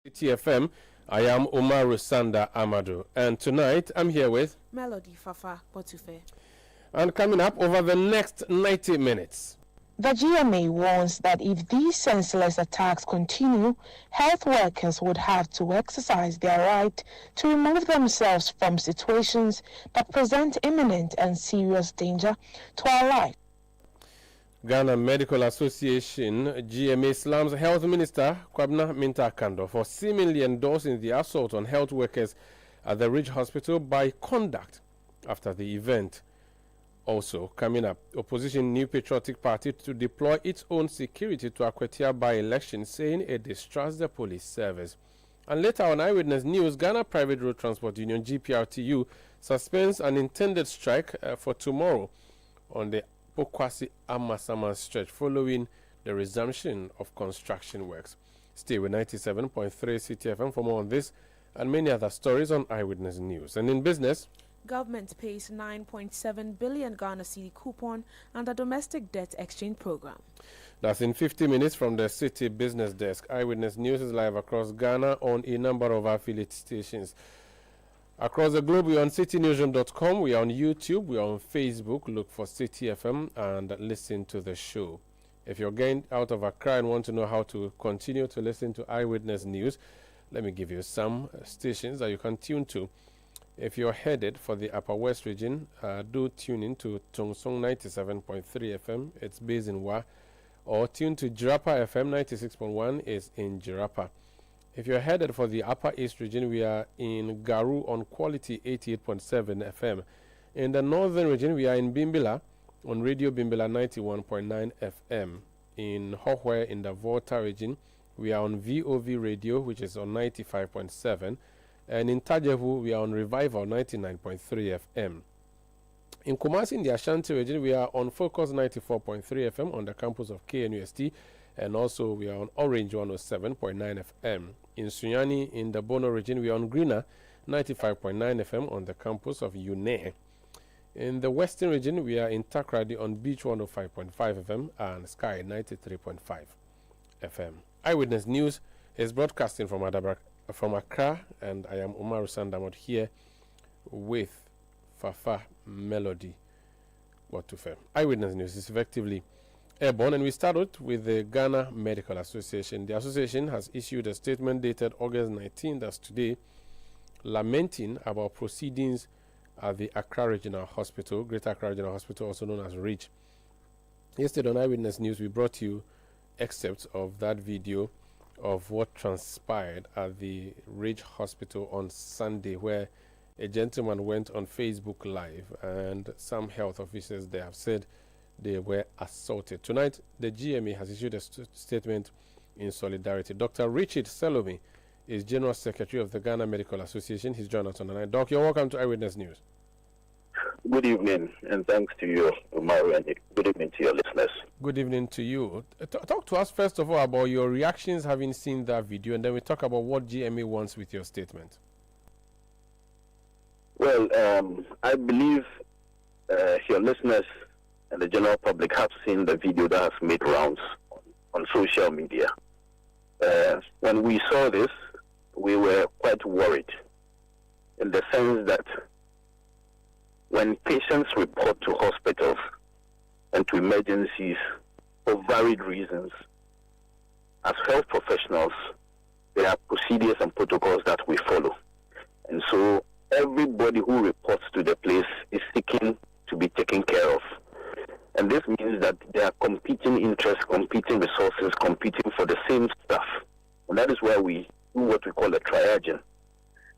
Citi FM. I am Umaru Sanda Amadu, and tonight I'm here with Melody Fafa Botufe. And coming up over the next 90 minutes. The GMA warns that if these senseless attacks continue, health workers would have to exercise their right to remove themselves from situations that present imminent and serious danger to our life. Ghana Medical Association GMA slams Health Minister Kwabena Minta Kando for seemingly endorsing the assault on health workers at the Ridge Hospital by conduct after the event. Also coming up, opposition New Patriotic Party to deploy its own security to Akwatia by-election, saying it distrusts the police service. And later on Eyewitness News, Ghana Private Road Transport Union GPRTU suspends an intended strike for tomorrow on the Pokwasi Amasama stretch following the resumption of construction works. Stay with 97.3 Citi FM for more on this and many other stories on Eyewitness News. And in business, government pays 9.7 billion Ghana Citi coupon under domestic debt exchange program. That's in 50 minutes from the Citi Business Desk. Eyewitness News is live across Ghana on a number of affiliate stations. Across the globe, we are on citinewsroom.com, we are on YouTube, we are on Facebook. Look for Citi FM and listen to the show. If you're getting out of Accra and want to know how to continue to listen to Eyewitness News, let me give you some stations that you can tune to. If you're headed for the Upper West region, do tune in to Tongsong 97.3 FM. It's based in Wa. Or tune to Jirapa FM 96.1 is in Jirapa. If you're headed for the Upper East region, we are in Garu on Quality 88.7 FM. In the Northern region, we are in Bimbila on Radio Bimbila 91.9 FM. In Hohwe in the Volta region, we are on VOV Radio, which is on 95.7. And in Tajevu, we are on Revival 99.3 FM. In Kumasi, in the Ashanti region, we are on Focus 94.3 FM on the campus of KNUST. And also, we are on Orange 107.9 FM. In Sunyani, in the Bono region, we are on Greener 95.9 FM on the campus of UNE. In the Western region, we are in Takrady on Beach 105.5 FM and Sky 93.5 FM. Eyewitness News is broadcasting from Accra, and I am Umaru Sandamot here with Fafa Melody Botufe. Eyewitness News is effectively airborne, and we started with the Ghana Medical Association. The association has issued a statement dated August 19, that's today, lamenting about proceedings at the Accra Regional Hospital, Greater Accra Regional Hospital, also known as REACH. Yesterday on Eyewitness News, we brought you excerpts of that video of what transpired at the Ridge Hospital on Sunday, where a gentleman went on Facebook Live and some health officers there have said they were assaulted. Tonight, the GMA has issued a statement in solidarity. Dr. Richard Salome is General Secretary of the Ghana Medical Association. He's joined us on the night. Doc, you're welcome to Eyewitness News. Good evening, and thanks to you, Umaru, and good evening to your listeners. Good evening to you. Talk to us, first of all, about your reactions having seen that video, and then we talk about what GMA wants with your statement. Well, I believe your listeners and the general public have seen the video that has made rounds on social media. When we saw this, we were quite worried in the sense that when patients report to hospitals and to emergencies for varied reasons, as health professionals, there are procedures and protocols that we follow. And so everybody who reports to the place is seeking to be taken care of. And this means that there are competing interests, competing resources, competing for the same stuff. And that is why we do what we call a triaging.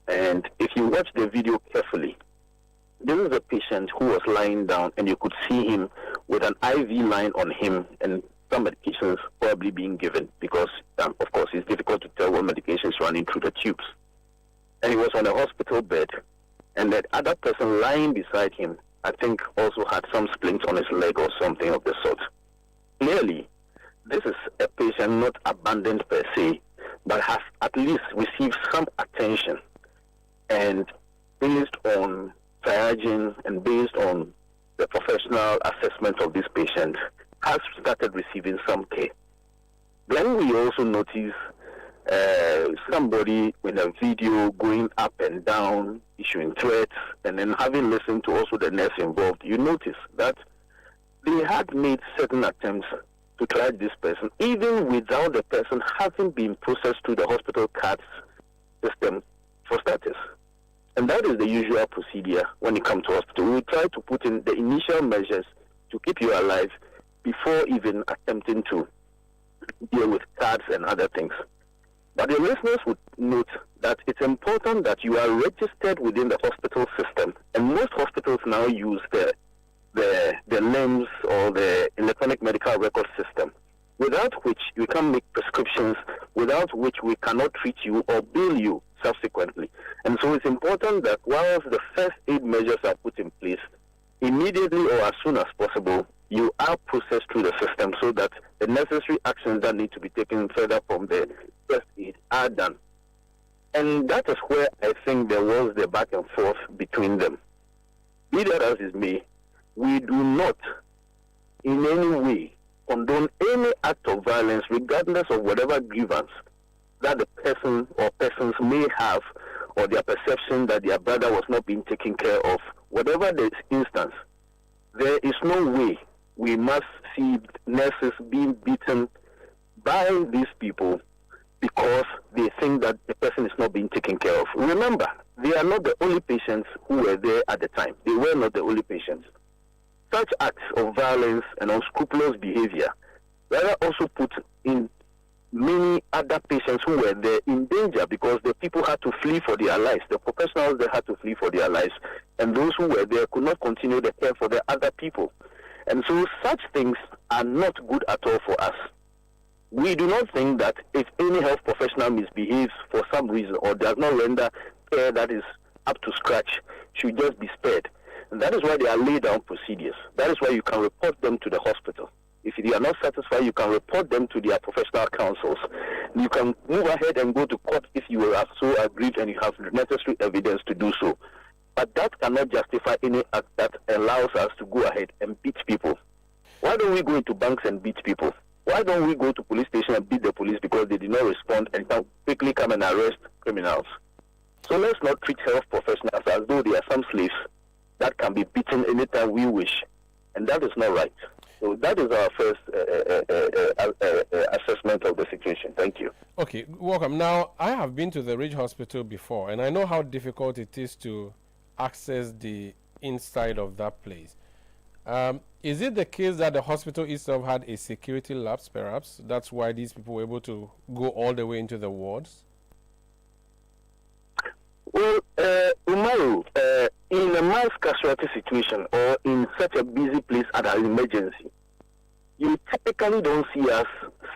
And if you watch the video carefully, this is a patient who was lying down, and you could see him with an IV line on him and some medications probably being given because, of course, it's difficult to tell what medication is running through the tubes. And he was on a hospital bed, and that other person lying beside him, I think, also had some splints on his leg or something of the sort. Clearly, this is a patient not abandoned per se, but has at least received some attention. And based on triaging and based on the professional assessment of this patient, has started receiving some care. Then we also notice somebody with a video going up and down, issuing threats, and then having listened to also the nurse involved, you notice that they had made certain attempts to try this person, even without the person having been processed through the hospital cards system for status. And that is the usual procedure when it comes to hospital. We try to put in the initial measures to keep you alive before even attempting to deal with cards and other things. But the listeners would note that it's important that you are registered within the hospital system. And most hospitals now use the LIMS or the electronic medical record system, without which you can't make prescriptions, without which we cannot treat you or bill you subsequently. And so it's important that whilst the first aid measures are put in place, immediately or as soon as possible, you are processed through the system so that the necessary actions that need to be taken further from the first aid are done. And that is where I think there was the back and forth between them. Be that as it may, we do not in any way condone any act of violence, regardless of whatever grievance that the person or persons may have, or their perception that their brother was not being taken care of. Whatever the instance, there is no way we must see nurses being beaten by these people because they think that the person is not being taken care of. Remember, they are not the only patients who were there at the time. They were not the only patients. Such acts of violence and unscrupulous behavior rather also put in many other patients who were there in danger because the people had to flee for their lives. The professionals there had to flee for their lives, and those who were there could not continue the care for the other people. And so such things are not good at all for us. We do not think that if any health professional misbehaves for some reason or does not render care that is up to scratch, should just be spared. And that is why there are laid down procedures. That is why you can report them to the hospital. If they are not satisfied, you can report them to their professional counsels. You can move ahead and go to court if you are so aggrieved and you have necessary evidence to do so. But that cannot justify any act that allows us to go ahead and beat people. Why don't we go into banks and beat people? Why don't we go to police station and beat the police because they did not respond and can quickly come and arrest criminals? So let's not treat health professionals as though they are some slaves that can be beaten anytime we wish. And that is not right. So that is our first assessment of the situation. Thank you. Okay, welcome. Now, I have been to the Ridge Hospital before, and I know how difficult it is to access the inside of that place. Is it the case that the hospital itself had a security lapse, perhaps? That's why these people were able to go all the way into the wards? Well, Umaru, in a mass casualty situation or in such a busy place at an emergency, you typically don't see us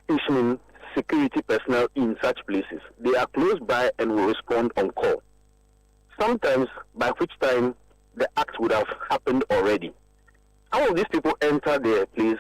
stationing security personnel in such places. They are close by and will respond on call. Sometimes, by which time the act would have happened already. Some of these people enter their place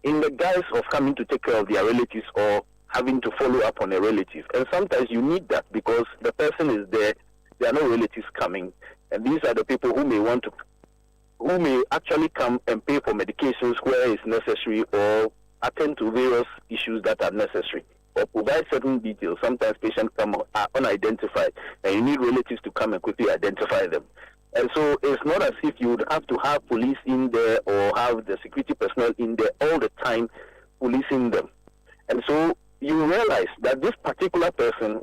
in the guise of coming to take care of their relatives or having to follow up on a relative. And sometimes you need that because the person is there, there are no relatives coming. And these are the people who may actually come and pay for medications where it's necessary or attend to various issues that are necessary or provide certain details. Sometimes patients are unidentified and you need relatives to come and quickly identify them. And so it's not as if you would have to have police in there or have the security personnel in there all the time policing them. And so you realize that this particular person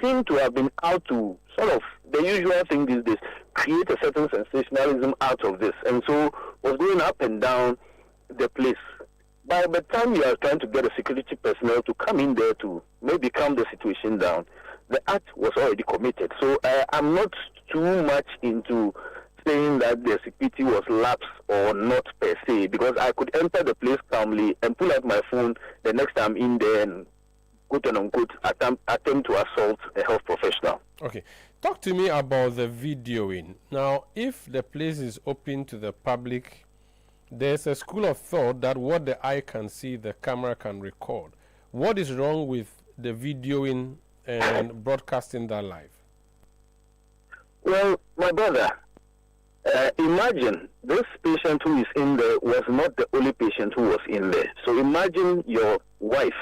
seemed to have been out to sort of the usual thing these days, create a certain sensationalism out of this. And so was going up and down the place. By the time you are trying to get a security personnel to come in there to maybe calm the situation down, the act was already committed. So I'm not too much into saying that the security was lapsed or not per se, because I could enter the place calmly and pull out my phone the next time in there and quote and unquote attempt to assault a health professional. Okay. Talk to me about the videoing. Now, if the place is open to the public, there's a school of thought that what the eye can see, the camera can record. What is wrong with the videoing and broadcasting that live? Well, my brother, imagine this patient who is in there was not the only patient who was in there. So imagine your wife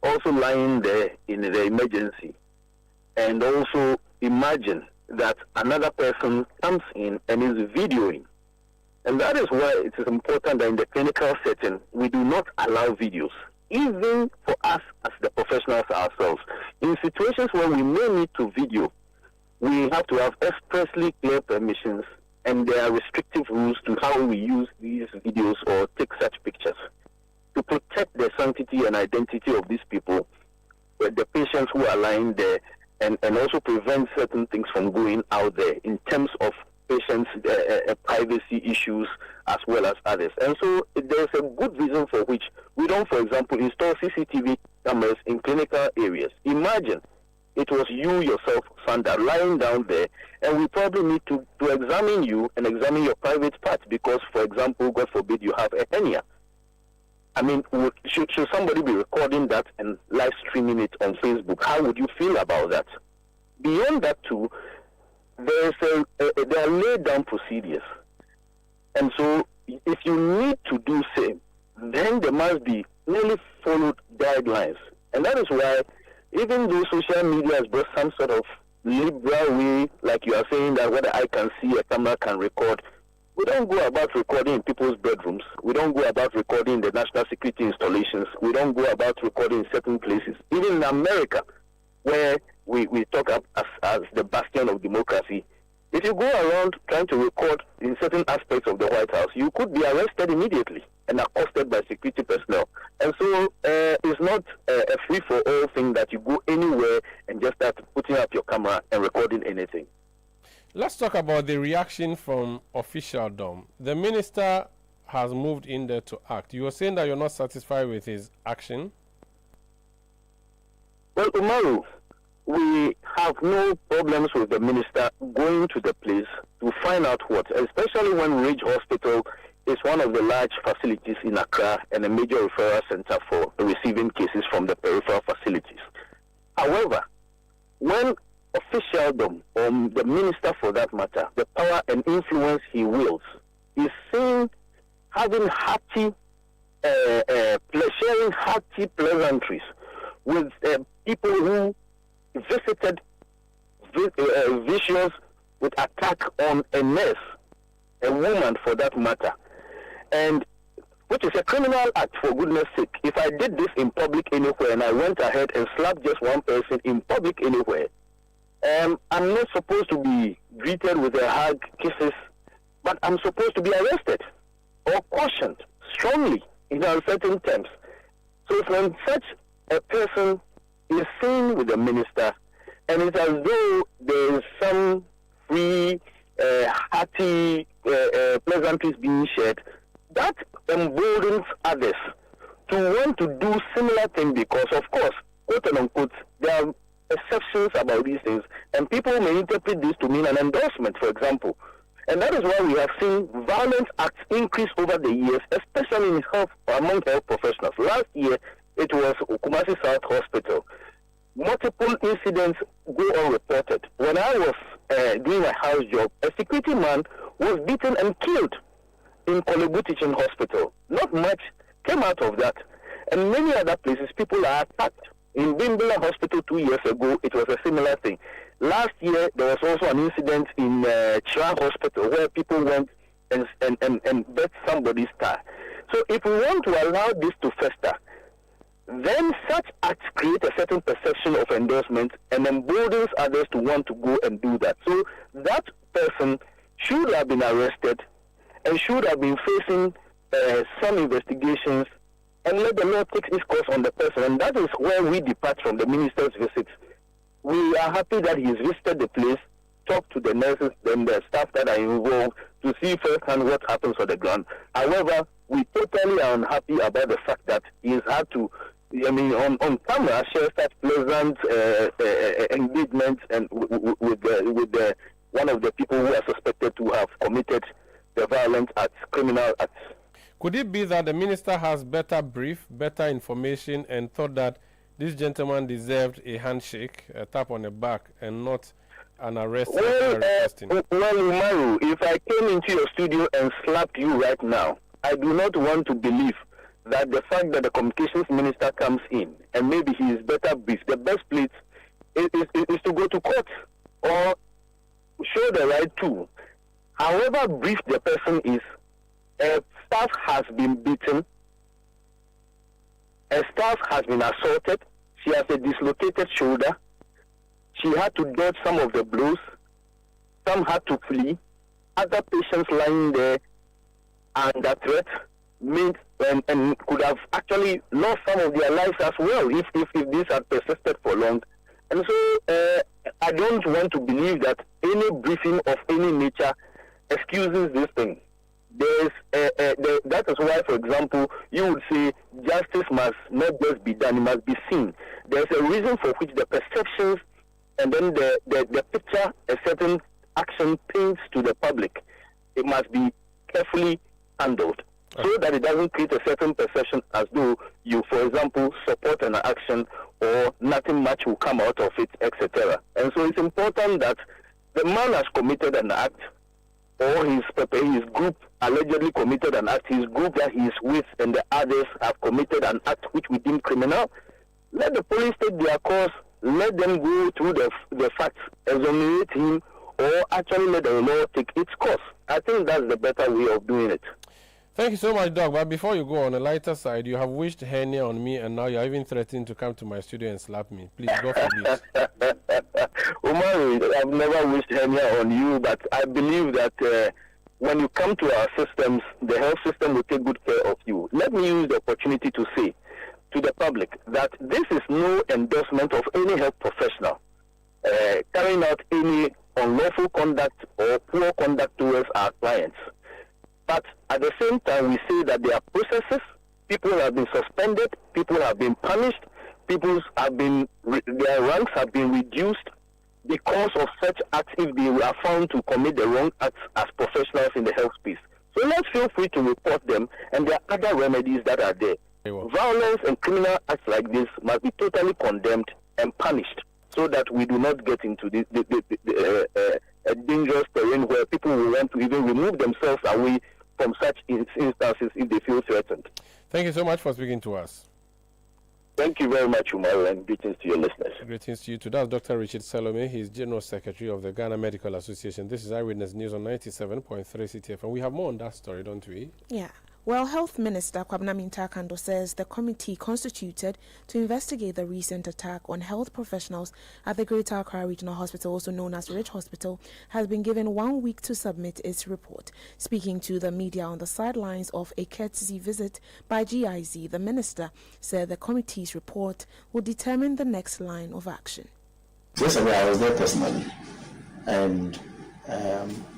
also lying there in the emergency, and also imagine that another person comes in and is videoing. And that is why it is important that in the clinical setting, we do not allow videos, even for us as the professionals ourselves. In situations where we may need to video, we have to have expressly clear permissions, and there are restrictive rules to how we use these videos or take such pictures to protect the sanctity and identity of these people, the patients who are lying there, and also prevent certain things from going out there in terms of patients' privacy issues as well as others. And so there's a good reason for which we don't, for example, install CCTV cameras in clinical areas. Imagine it was you yourself, Sandra, lying down there, and we probably need to examine you and examine your private parts because, for example, God forbid, you have a hernia. I mean, should somebody be recording that and live streaming it on Facebook? How would you feel about that? Beyond that, too, there are laid down procedures. And so, if you need to do same, then there must be clearly followed guidelines. And that is why, even though social media has brought some sort of liberal way, like you are saying that what I can see, a camera can record, we don't go about recording in people's bedrooms. We don't go about recording in the national security installations. We don't go about recording in certain places. Even in America, where we talk up as the bastion of democracy, if you go around trying to record in certain aspects of the White House, you could be arrested immediately and accosted by security personnel. And so it's not a free-for-all thing that you go anywhere and just start putting up your camera and recording anything. Let's talk about the reaction from officialdom. The minister has moved in there to act. You were saying that you're not satisfied with his action? Well, Umaru, we have no problems with the minister going to the place to find out what, especially when Ridge Hospital is one of the large facilities in Accra and a major referral center for receiving cases from the peripheral facilities. However, when officialdom, or the minister for that matter, the power and influence he wields, is seen having sharing hearty pleasantries with people who visited vicious with attack on a nurse, a woman for that matter, and which is a criminal act, for goodness sake. If I did this in public anywhere and I went ahead and slapped just one person in public anywhere, I'm not supposed to be greeted with a hug, kisses, but I'm supposed to be arrested or cautioned strongly in uncertain terms. So when such a person is seen with the minister, and it's as though there is some free, hearty pleasantries being shared, that emboldens others to want to do similar thing because, of course, quote and unquote, there are exceptions about these things, and people may interpret this to mean an endorsement, for example. And that is why we have seen violent acts increase over the years, especially in health, among health professionals. Last year, it was Kumasi South Hospital. Multiple incidents go unreported. When I was doing my house job, a security man was beaten and killed in Kolebu Teaching Hospital. Not much came out of that. And many other places, people are attacked. In Bimbala Hospital 2 years ago, it was a similar thing. Last year, there was also an incident in Chira Hospital where people went and bet somebody's car. So if we want to allow this to fester, then such acts create a certain perception of endorsement and emboldens others to want to go and do that. So that person should have been arrested and should have been facing some investigations, and let the law take its course on the person. And that is where we depart from the minister's visit. We are happy that he's visited the place, talked to the nurses and the staff that are involved to see firsthand what happens on the ground. However, we totally are unhappy about the fact that he's had to, on camera, share such pleasant engagement and with one of the people who are suspected to have committed the violent acts, criminal acts. Could it be that the minister has better brief, better information, and thought that this gentleman deserved a handshake, a tap on the back, and not an arrest? Well, Umaru, if I came into your studio and slapped you right now, I do not want to believe that the fact that the communications minister comes in and maybe he is better briefed, the best place is to go to court or show the right tool. However brief the person is, a staff has been beaten, a staff has been assaulted, she has a dislocated shoulder, she had to dodge some of the blows, some had to flee, other patients lying there under threat and could have actually lost some of their lives as well if this had persisted for long. And so I don't want to believe that any briefing of any nature excuses this thing. That is why, for example, you would say justice must not just be done, it must be seen. There's a reason for which the perceptions and then the picture a certain action paints to the public, it must be carefully handled so that it doesn't create a certain perception as though you, for example, support an action or nothing much will come out of it, etc. And so it's important that the man has committed an act, or his group allegedly committed an act, his group that he is with and the others have committed an act which we deem criminal. Let the police take their course, let them go through the facts, exonerate him, or actually let the law take its course. I think that's the better way of doing it. Thank you so much, Doc. But before you go, on a lighter side, you have wished hernia on me, and now you're even threatening to come to my studio and slap me. Please, go for this. Umar, I've never wished hernia on you, but I believe that when you come to our systems, the health system will take good care of you. Let me use the opportunity to say to the public that this is no endorsement of any health professional carrying out any unlawful conduct or poor conduct towards our clients. But at the same time, we say that there are processes, people have been suspended, people have been punished, their ranks have been reduced because of such acts if they were found to commit the wrong acts as professionals in the health space. So let's feel free to report them, and there are other remedies that are there. Violence and criminal acts like this must be totally condemned and punished so that we do not get into a dangerous terrain where people will want to even remove themselves away from such instances if they feel threatened. Thank you so much for speaking to us. Thank you very much, Umar, and greetings to your listeners. Greetings to you too. That's Dr. Richard Salome. He's General Secretary of the Ghana Medical Association. This is Eyewitness News on 97.3 CTF, and we have more on that story, don't we? Yeah. Well, Health Minister Kwabena Mintakando says the committee constituted to investigate the recent attack on health professionals at the Greater Accra Regional Hospital, also known as Ridge Hospital, has been given 1 week to submit its report. Speaking to the media on the sidelines of a courtesy visit by GIZ, the minister said the committee's report will determine the next line of action. Yesterday, I was there personally and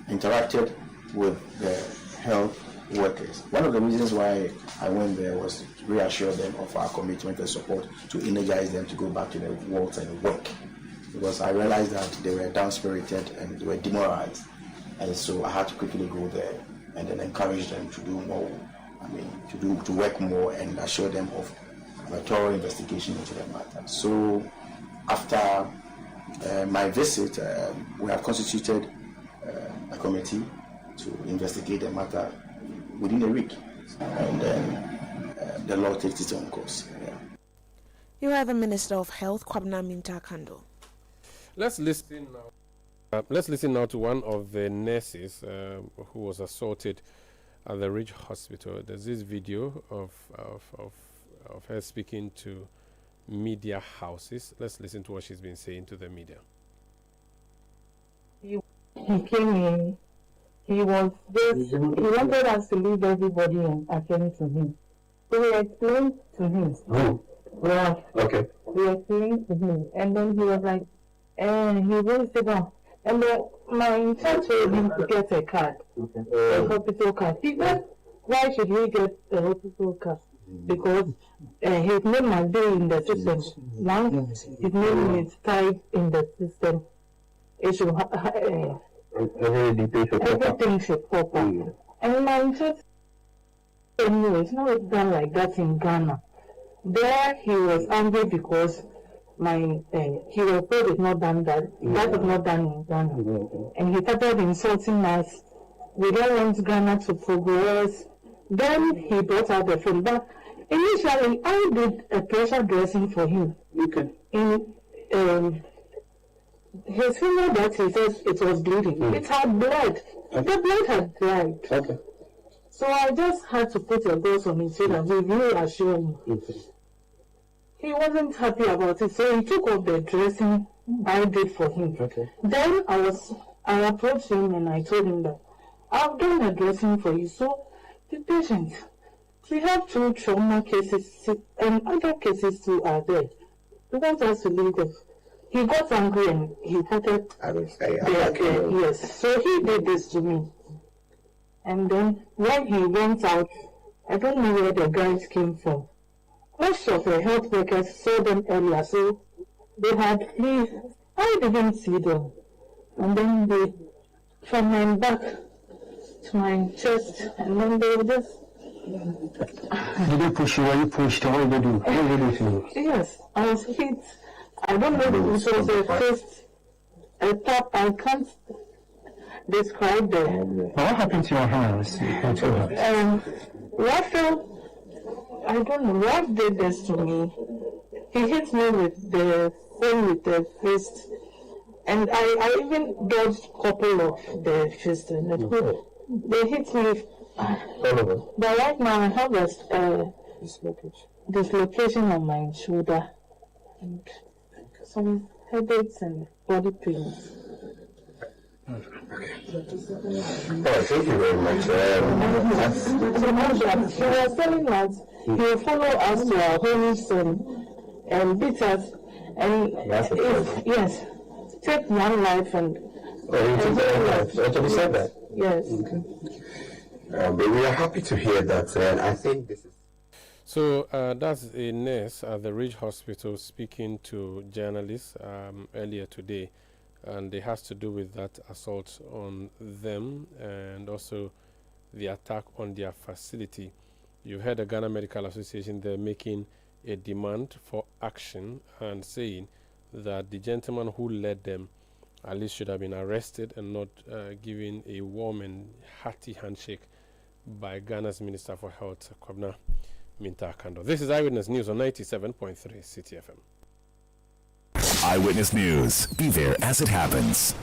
interacted with the health workers. One of the reasons why I went there was to reassure them of our commitment and support, to energize them to go back to their wards and work, because I realized that they were down-spirited and they were demoralized, and so I had to quickly go there and then encourage them to do more, to work more, and assure them of a thorough investigation into the matter. So after my visit, we have constituted a committee to investigate the matter within a week, and then the law takes its own course. Yeah. You are the Minister of Health, Kwabena Mintakando. Let's listen now to one of the nurses who was assaulted at the Ridge Hospital. There's this video of her speaking to media houses. Let's listen to what she's been saying to the media. He came in. He wanted us to leave everybody and attend to him. So we explained to him. Well, okay. We explained to him, and then he was like, he won't sit down. And then my intent told him to get a card, a hospital card. He said, why should he get a hospital card? Because his name must be in the system. Once his name is tied in the system, it should everything should pop up. And my intent, anyway, it's not done like that in Ghana. There he was angry because he was told it's not done that is not done in Ghana. And he started insulting us. We don't want Ghana to progress. Then he brought out the phone. But Initially, I did a pressure dressing for him. Okay. In his finger that he says it was bleeding. It had blood. Okay. The blood had dried. Okay. So I just had to put a dose on it so that we reassure him. Okay. He wasn't happy about it, so he took off the dressing I did for him. Okay. Then I approached him and I told him that I've done a dressing for you, so be patient. We have 2 trauma cases and other cases too are there. We want us to leave them. He got angry and he started. Yes. So he did this to me. And then when he went out, I don't know where the guys came from. Most of the health workers saw them earlier, so they had fleas. I didn't see them. And then they, from my back to my chest, and then they were just. Did they push you? Were you pushed? What did they do? What did they do? Yes, I was hit. I don't know if it was a fist, a tap. I can't describe the. What happened to your hands? Raphael, I don't know what did this to me. He hit me with the phone with the fist, and I even dodged a couple of the fists. And they hit me. But right now I have a dislocation on my shoulder and some headaches and body pains. Thank you very much. He was telling us he will follow us to our holy son and beat us, and yes, take one life and. He said that. Yes. Okay. But we are happy to hear that, and I think this is. So that's a nurse at the Ridge Hospital speaking to journalists earlier today, and it has to do with that assault on them and also the attack on their facility. You heard the Ghana Medical Association, they're making a demand for action and saying that the gentleman who led them at least should have been arrested and not given a warm and hearty handshake by Ghana's Minister for Health, Kwabena Minta-Kando. This is Eyewitness News on 97.3 Citi FM. Eyewitness News. Be there as it happens.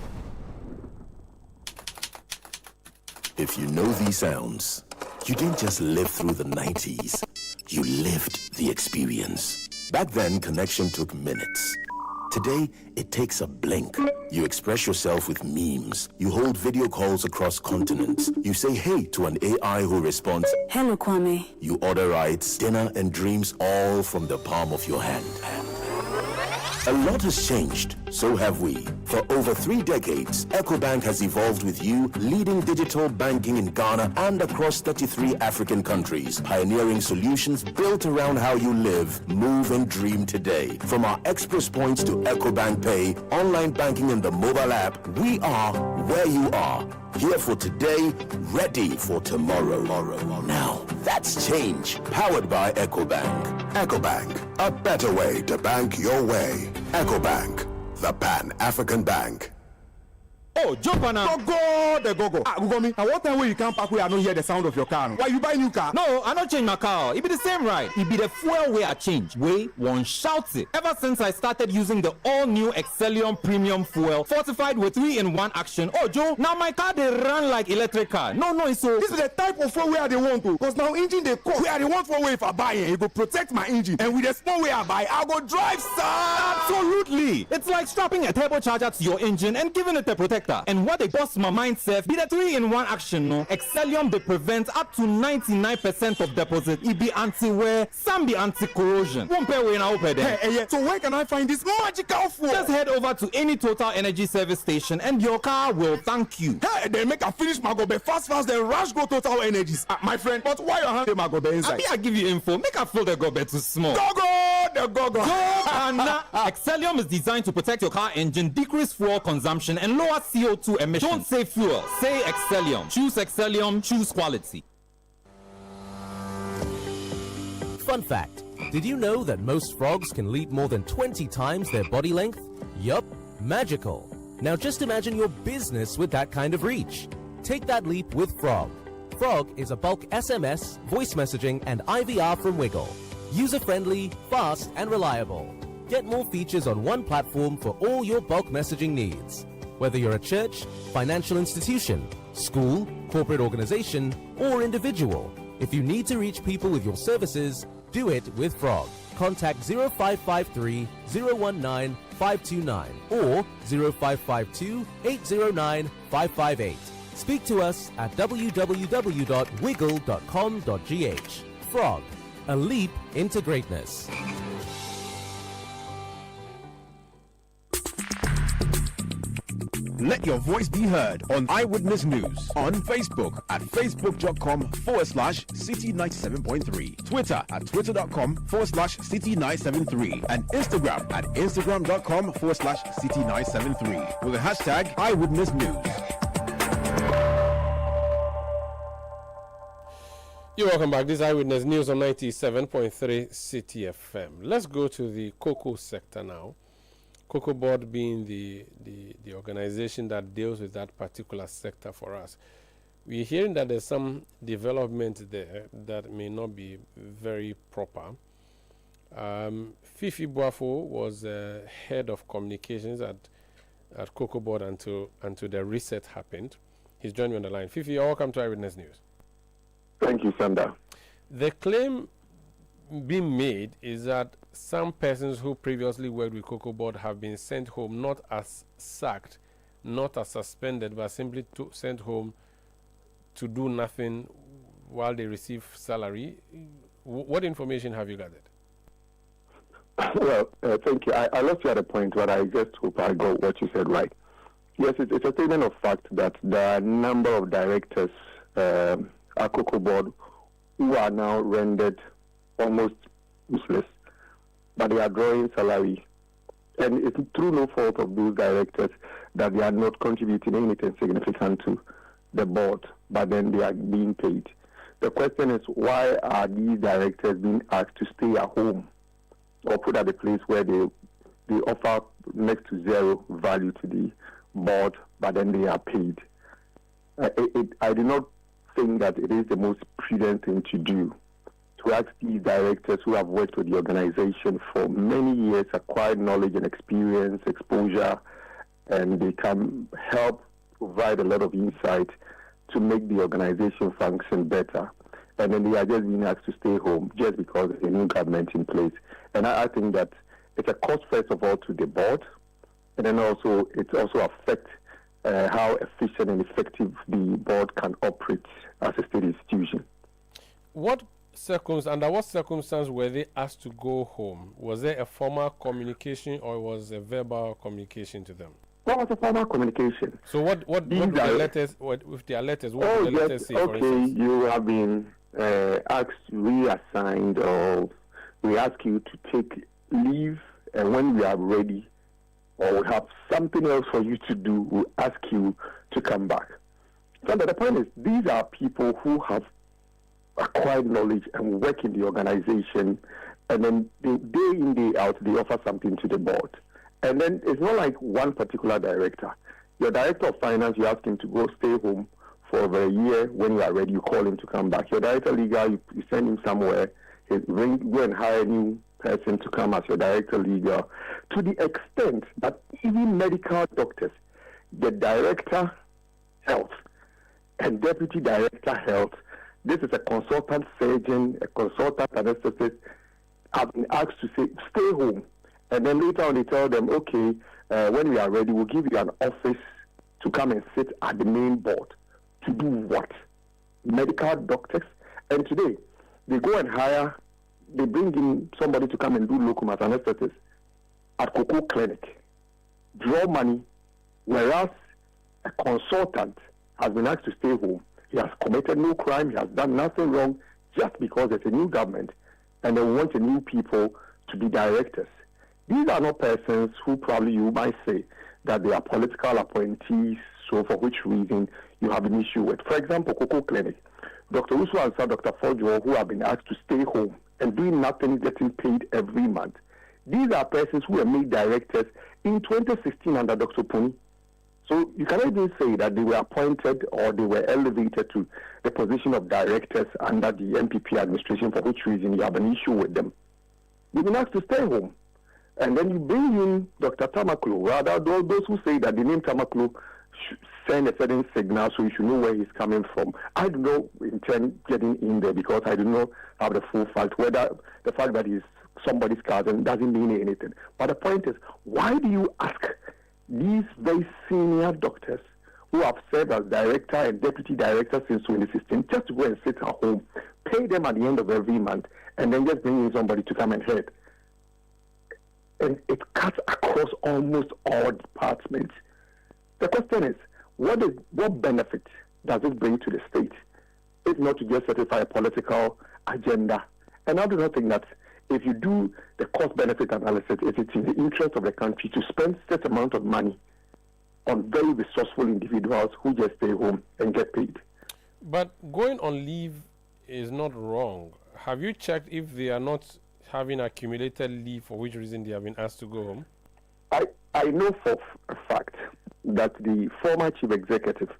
If you know these sounds, you didn't just live through the 90s. You lived the experience. Back then, connection took minutes. Today, it takes a blink. You express yourself with memes. You hold video calls across continents. You say hey to an AI who responds, "Hello, Kwame." You order rides, dinner, and dreams all from the palm of your hand. A lot has changed, so have we. For over 3 decades, EcoBank has evolved with you, leading digital banking in Ghana and across 33 African countries, pioneering solutions built around how you live, move, and dream today. From our Express Points to EcoBank Pay, online banking, and the mobile app, we are where you are. Here for today, ready for tomorrow. Now, that's change. Powered by EcoBank. EcoBank, a better way to bank your way. EcoBank, the Pan-African Bank. Oh, jump on now. Go. Gugomi, and what time when you come back where I don't hear the sound of your car? Why you buy new car? No, I don't change my car. It be the same ride. It be the fuel way I change. Way one shouts it. Ever since I started using the all-new Excellium Premium Fuel, fortified with 3-in-1 action. Oh, Joe, now my car they run like electric car. No, it's so. This is the type of fuel where they want to. Because now engine they cost. Where they want for way if I buy it, it will protect my engine. And with the small way I buy, I'll go drive, sir. Absolutely. It's like strapping a turbocharger to your engine and giving it a protector. And what they bust my mind self be the 3-in-1 action. No, Excellium they prevent up to 99% of deposit. It be anti-wear, some be anti-corrosion. Won't pay when I open them. Hey, so where can I find this magical fuel? Just head over to any Total Energy service station and your car will thank you. Hey, they make a finish my gobe fast, then rush go Total Energies. My friend, but why you hand my gobe inside? I give you info. Make a fill the gobe too small. Go. Excellium is designed to protect your car engine, decrease fuel consumption, and lower CO2 emissions. Don't say fuel, say Excellium. Choose Excellium, choose quality. Fun fact, did you know that most frogs can leap more than 20 times their body length? Yup, magical. Now just imagine your business with that kind of reach. Take that leap with Frog. Frog is a bulk SMS, voice messaging, and IVR from Wiggle. User-friendly, fast, and reliable. Get more features on one platform for all your bulk messaging needs. Whether you're a church, financial institution, school, corporate organization, or individual, if you need to reach people with your services, do it with Frog. Contact 0553 019 529 or 0552 809 558. Speak to us at www.wiggle.com.gh. Frog, a leap into greatness. Let your voice be heard on Eyewitness News on Facebook at facebook.com/Citi97.3, Twitter at twitter.com/Citi973, and Instagram at instagram.com/Citi973 with the hashtag Eyewitness News. You're welcome back. This is Eyewitness News on 97.3 Citi FM. Let's go to the cocoa sector now. Cocoa Board being the organization that deals with that particular sector for us. We're hearing that there's some development there that may not be very proper. Fifi Boafo was head of communications at Cocoa Board until the reset happened. He's joined me on the line. Fifi, you're welcome to Eyewitness News. Thank you, Sanda. The claim being made is that some persons who previously worked with Cocoa Board have been sent home, not as sacked, not as suspended, but simply sent home to do nothing while they receive salary. What information have you gathered? Well, thank you. I lost you at a point, but I just hope I got what you said right. Yes, it's a statement of fact that there are a number of directors at Cocoa Board who are now rendered almost useless, but they are drawing salary. And it's through no fault of those directors that they are not contributing anything significant to the board, but then they are being paid. The question is, why are these directors being asked to stay at home or put at a place where they offer next to zero value to the board, but then they are paid? I do not think that it is the most prudent thing to do, to ask these directors who have worked with the organization for many years, acquired knowledge and experience, exposure, and they can help provide a lot of insight to make the organization function better. And then they are just being asked to stay home just because there's a new government in place. And I think that it's a cost, first of all, to the board, and then also it also affects how efficient and effective the board can operate as a state institution. Under what circumstance were they asked to go home? Was there a formal communication or was a verbal communication to them? That was a formal communication. So what did their letters? What did the letters say? Okay, for instance? You have been asked, reassigned, or we ask you to take leave, and when we are ready, or we have something else for you to do, we ask you to come back. So the point is, these are people who have acquired knowledge and work in the organization, and then day in, day out, they offer something to the board. And then it's not like one particular director. Your director of finance, you ask him to go stay home for over a year. When you are ready, you call him to come back. Your director legal, you send him somewhere, go and hire a new person to come as your director legal, to the extent that even medical doctors, the director health and deputy director health, this is a consultant surgeon, a consultant anesthetist, have been asked to say, stay home. And then later on they tell them, okay, when we are ready, we'll give you an office to come and sit at the main board. To do what? Medical doctors. And today, they go and they bring in somebody to come and do locum as anesthetist at Cocoa Clinic, draw money, whereas a consultant has been asked to stay home. He has committed no crime, he has done nothing wrong, just because there's a new government and they want a new people to be directors. These are not persons who probably you might say that they are political appointees, so for which reason you have an issue with. For example, Cocoa Clinic, Dr. Usu and Sir Dr. Fojo, who have been asked to stay home and doing nothing, getting paid every month. These are persons who were made directors in 2016 under Dr. Puni. So you cannot even say that they were appointed or they were elevated to the position of directors under the MPP administration, for which reason you have an issue with them. You've been asked to stay home. And then you bring in Dr. Tamaklo. Rather, those who say that the name Tamaklo should send a certain signal so you should know where he's coming from. I do not intend getting in there because I do not have the full fact. Whether the fact that he's somebody's cousin doesn't mean anything. But the point is, why do you ask these very senior doctors who have served as director and deputy director since 2016 just to go and sit at home, pay them at the end of every month, and then just bring in somebody to come and head? And it cuts across almost all departments. The question is, what benefit does it bring to the state? If not to just satisfy a political agenda. And I do not think that if you do the cost-benefit analysis, if it's in the interest of the country to spend such amount of money on very resourceful individuals who just stay home and get paid. But going on leave is not wrong. Have you checked if they are not having accumulated leave, for which reason they have been asked to go home? I know for a fact that the former chief executive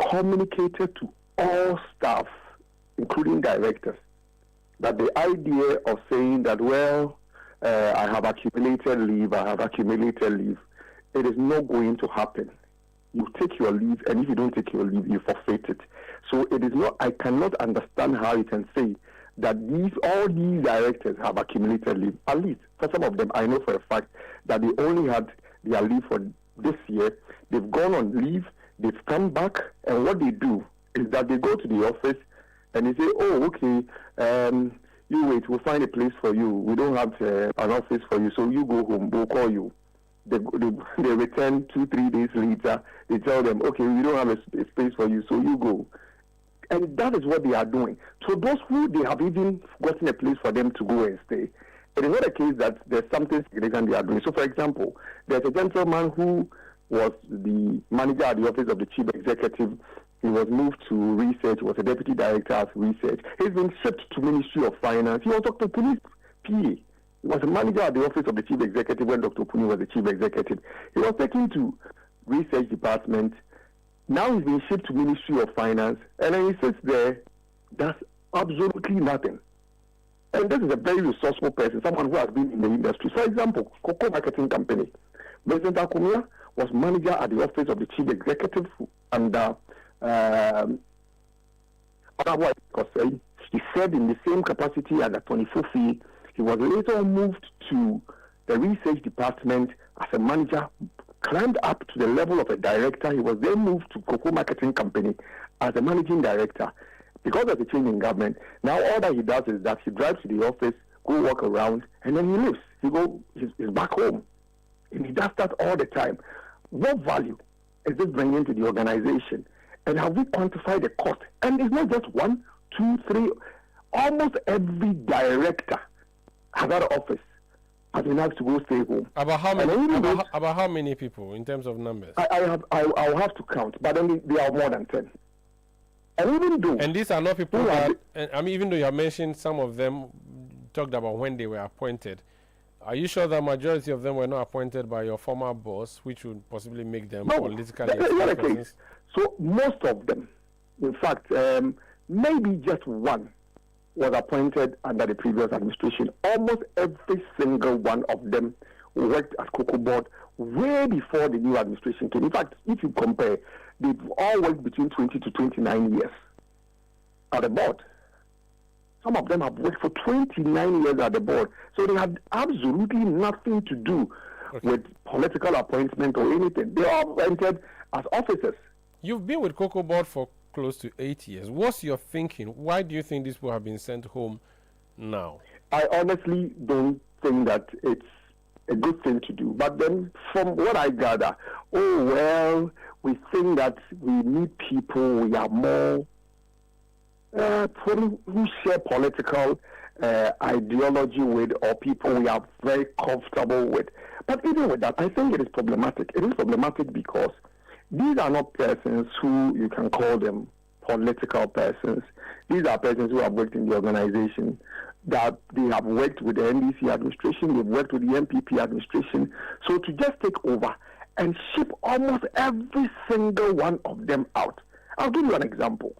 communicated to all staff, including directors, that the idea of saying that, well, I have accumulated leave, it is not going to happen. You take your leave, and if you don't take your leave, you forfeit it. So it is not, I cannot understand how you can say that all these directors have accumulated leave. At least for some of them, I know for a fact that they only had their leave for this year. They've gone on leave, they've come back, and what they do is that they go to the office and they say, oh, okay, you wait, we'll find a place for you. We don't have an office for you, so you go home, we'll call you. They return 2-3 days later, they tell them, okay, we don't have a space for you, so you go. And that is what they are doing. So those who they have even gotten a place for them to go and stay, it is not a case that there's something significant they are doing. So, for example, there's a gentleman who was the manager at the office of the chief executive. He was moved to research, was a deputy director of research. He's been shipped to Ministry of Finance. He was Dr. Puni's PA. He was a manager at the office of the chief executive when Dr. Puni was the chief executive. He was taken to research department. Now he's been shipped to Ministry of Finance, and then he sits there, does absolutely nothing. And this is a very resourceful person, someone who has been in the industry. For example, Cocoa Marketing Company. President Akumia was manager at the office of the chief executive under he served in the same capacity as a 24th. He was later moved to the research department as a manager, climbed up to the level of a director. He was then moved to Cocoa Marketing Company as a managing director. Because of the change in government, now all that he does is that he drives to the office, go walk around, and then he leaves. He's back home. And he does that all the time. What value is this bringing to the organization? And have we quantified the cost? And it's not just 1, 2, 3. Almost every director has had an office has been asked to go stay home. About how many people in terms of numbers? I'll have to count, but then there are more than 10. And even though, and these are not people even though you have mentioned some of them, talked about when they were appointed, are you sure the majority of them were not appointed by your former boss, which would possibly make them politically exposed persons? So most of them, in fact, maybe just one was appointed under the previous administration. Almost every single one of them worked at Cocoa Board way before the new administration came. In fact, if you compare, they've all worked between 20 to 29 years at the board. Some of them have worked for 29 years at the board. So they had absolutely nothing to do with political appointment or anything. They all entered as officers. You've been with Cocoa Board for close to 8 years. What's your thinking? Why do you think these people have been sent home now? I honestly don't think that it's a good thing to do. But then from what I gather, we think that we need people we are more who share political ideology with, or people we are very comfortable with. But even with that, I think it is problematic. It is problematic because these are not persons who you can call them political persons. These are persons who have worked in the organization, that they have worked with the NDC administration, they've worked with the MPP administration. So to just take over and ship almost every single one of them out. I'll give you an example.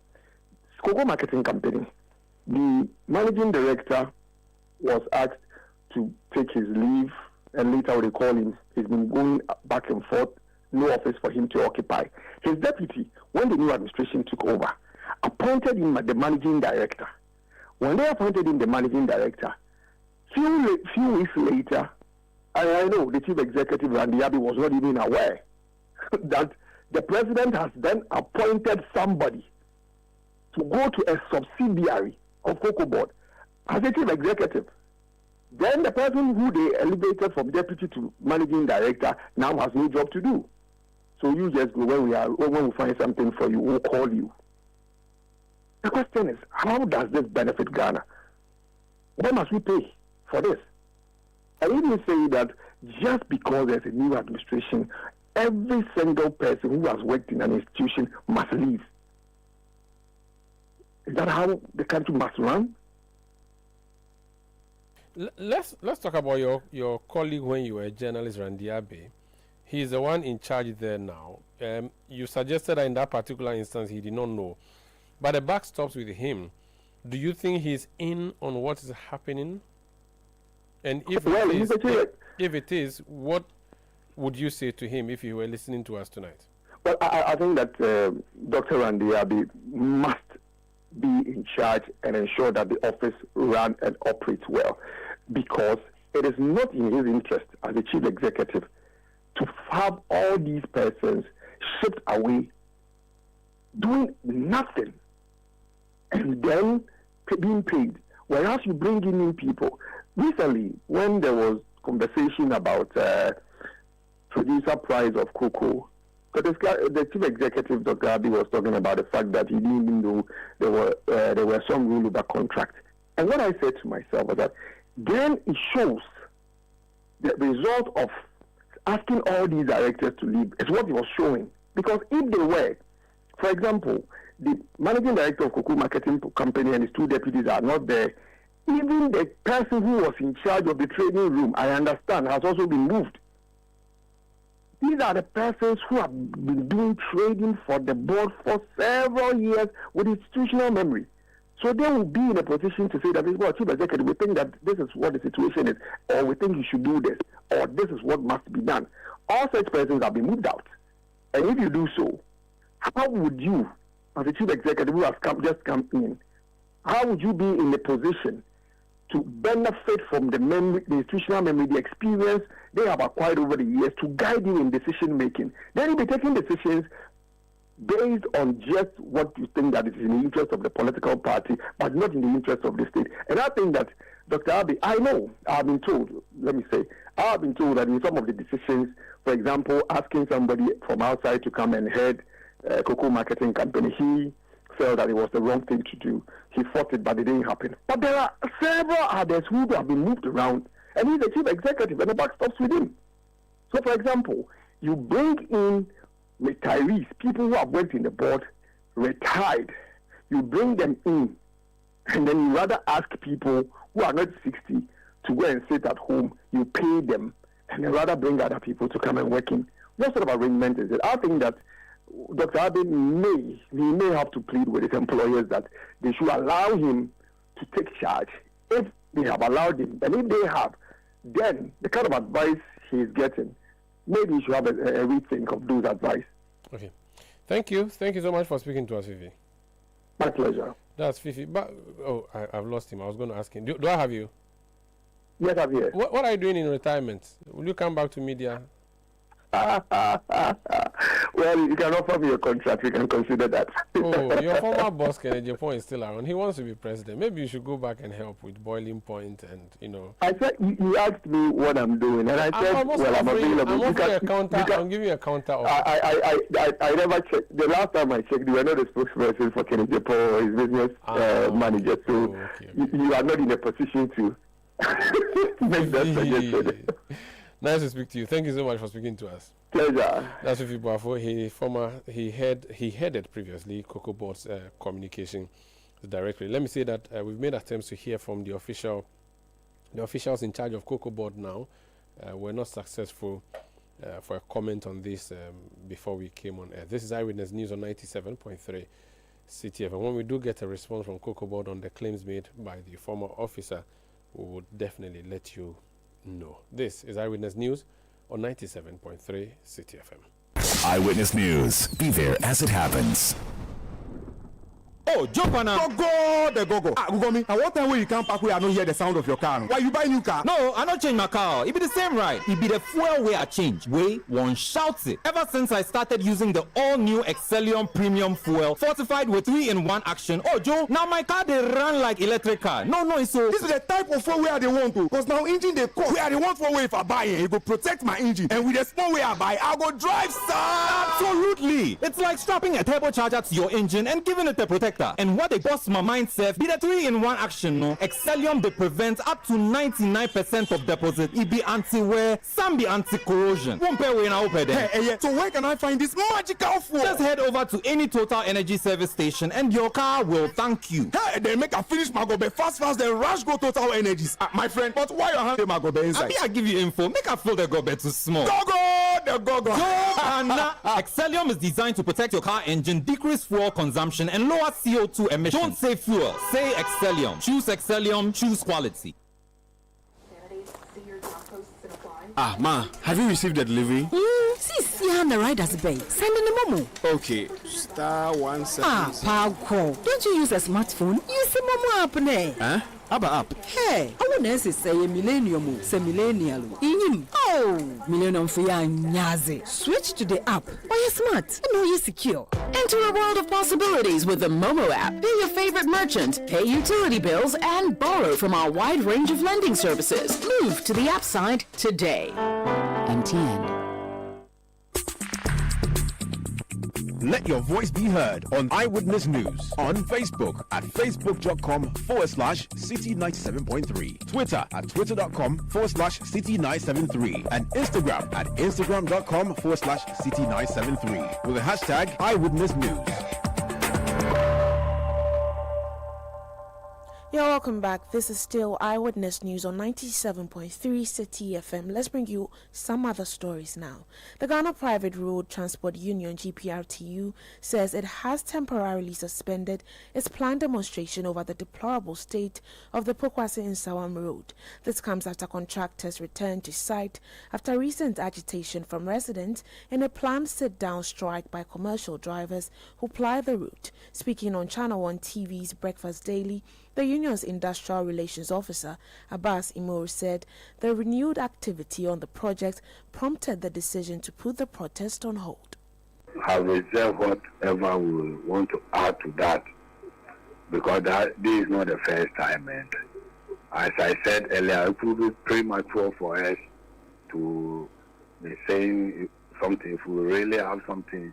Cocoa Marketing Company, the managing director was asked to take his leave, and later they call him. He's been going back and forth, no office for him to occupy. His deputy, when the new administration took over, appointed him the managing director. When they appointed him the managing director, few weeks later, I know the chief executive, Randy Abbey, was not even aware that the president has then appointed somebody to go to a subsidiary of Cocoa Board as a chief executive. Then the person who they elevated from deputy to managing director now has no job to do. So you just go when we find something for you, we'll call you. The question is, how does this benefit Ghana? Why must we pay for this? I even say that just because there's a new administration, every single person who has worked in an institution must leave. Is that how the country must run? Let's talk about your colleague when you were a journalist, Randy Abbey. He's the one in charge there now. You suggested that in that particular instance he did not know. But the buck stops with him. Do you think he's in on what is happening? And if it is, what would you say to him if you were listening to us tonight? Well, I think that Dr. Randy Abbey must be in charge and ensure that the office runs and operates well, because it is not in his interest as the chief executive to have all these persons shipped away doing nothing and then being paid, whereas you bring in new people. Recently, when there was conversation about producer price of cocoa, the chief executive, Dr. Abbey, was talking about the fact that he didn't even know there were some rule over contract. And what I said to myself was that then it shows the result of asking all these directors to leave is what he was showing. Because if they were, for example, the managing director of Cocoa Marketing Company and his two deputies are not there, even the person who was in charge of the trading room, I understand, has also been moved. These are the persons who have been doing trading for the board for several years with institutional memory. So they will be in a position to say that, well, chief executive, we think that this is what the situation is, or we think you should do this, or this is what must be done. All such persons have been moved out. And if you do so, how would you, as a chief executive who has just come in, how would you be in a position to benefit from the memory, the institutional memory, the experience they have acquired over the years to guide you in decision making? Then you'll be taking decisions based on just what you think that is in the interest of the political party, but not in the interest of the state. And I think that, Dr. Abbey, I've been told that in some of the decisions, for example, asking somebody from outside to come and head Cocoa Marketing Company, he felt that it was the wrong thing to do. He fought it, but it didn't happen. But there are several others who have been moved around, and he's the chief executive, and the buck stops with him. So, for example, you bring in retirees, people who have worked in the board, retired, you bring them in, and then you rather ask people who are not 60 to go and sit at home, you pay them, and then rather bring other people to come and work in. What sort of arrangement is it? I think that Dr. Abbey may have to plead with his employers that they should allow him to take charge if they have allowed him. And if they have, then the kind of advice he's getting, maybe you should have a rethink of those advice. Okay. Thank you. Thank you so much for speaking to us, Fifi. My pleasure. That's Fifi. But, I've lost him. I was going to ask him. Do I have you? Yes, I'm here. What are you doing in retirement? Will you come back to media? Well, you can offer me a contract. We can consider that. Your former boss, Kennedy Point, is still around. He wants to be president. Maybe you should go back and help with Boiling Point and, I said, you asked me what I'm doing, and I said, I'm available. I'm giving you a counter offer. I never checked. The last time I checked, you were not the spokesperson for Kennedy Point or his business manager. So you are not in a position to make that suggestion. Nice to speak to you. Thank you so much for speaking to us. Pleasure. That's Fifi Boafo. He headed previously Cocoa Board's communication directly. Let me say that we've made attempts to hear from the officials in charge of Cocoa Board now. We're not successful. for a comment on this before we came on air. This is Eyewitness News on 97.3 Citi FM. When we do get a response from Cocoa Board on the claims made by the former officer, we would definitely let you know. This is Eyewitness News on 97.3 Citi FM. Eyewitness News. Be there as it happens. Oh, jump on now. Go. Go me. And what time when you come back, we are not hear the sound of your car? Why you buy new car? No, I not change my car. It be the same ride. It be the fuel way I change. Way one shouts it. Ever since I started using the all-new Excellium Premium Fuel, fortified with 3-in-1 action. Oh, Joe, now my car they run like electric car. No, it's so. This is the type of fuel where they want to. Because now engine they cost. Where they want for way if I buy it, it go protect my engine. And with the small way I buy, I go drive Absolutely. It's like strapping a turbocharger to your engine and giving it a protector. And what they boss my mind self be the 3-in-1 action no. Excellium they prevent up to 99% of deposit. It be anti-wear, some be anti-corrosion. Won't pay when I open them. Hey, so where can I find this magical fuel? Just head over to any Total Energy service station and your car will thank you. Hey, they make a finish my gobe fast, then rush go Total Energies. My friend, but why you hand my gobe inside? I give you info. Make a fill the gobe too small. Go. Excellium is designed to protect your car engine, decrease fuel consumption, and lower CO2 emissions. Don't say fuel, say Excellium. Choose Excellium, choose quality. Ma, have you received the delivery? See on the rider's bay. Send in the momo. Okay, *176. Paco, don't you use a smartphone? Use the momo app, ne? Huh? App. Hey, I want to say a millennium, say millennial. Oh, millennium for ya nyaze. Switch to the app. Why you smart? I know you're secure. Enter a world of possibilities with the Momo app. Be your favorite merchant, pay utility bills, and borrow from our wide range of lending services. Move to the app side today. MTN. Let your voice be heard on Eyewitness News on Facebook at facebook.com/Citi97.3, Twitter at twitter.com/Citi973, and Instagram at instagram.com/Citi973 with the hashtag Eyewitness News. Yeah, welcome back. This is still Eyewitness News on 97.3 Citi FM. Let's bring you some other stories now. The Ghana Private Road Transport Union, GPRTU, says it has temporarily suspended its planned demonstration over the deplorable state of the Pokwase-Nsawam Road. This comes after contractors returned to site after recent agitation from residents in a planned sit-down strike by commercial drivers who ply the route. Speaking on Channel 1 TV's Breakfast Daily, the union's industrial relations officer, Abbas Imor, said the renewed activity on the project prompted the decision to put the protest on hold. I reserve whatever we want to add to that, because this is not the first time. And as I said earlier, it would be premature for us to be saying something if we really have something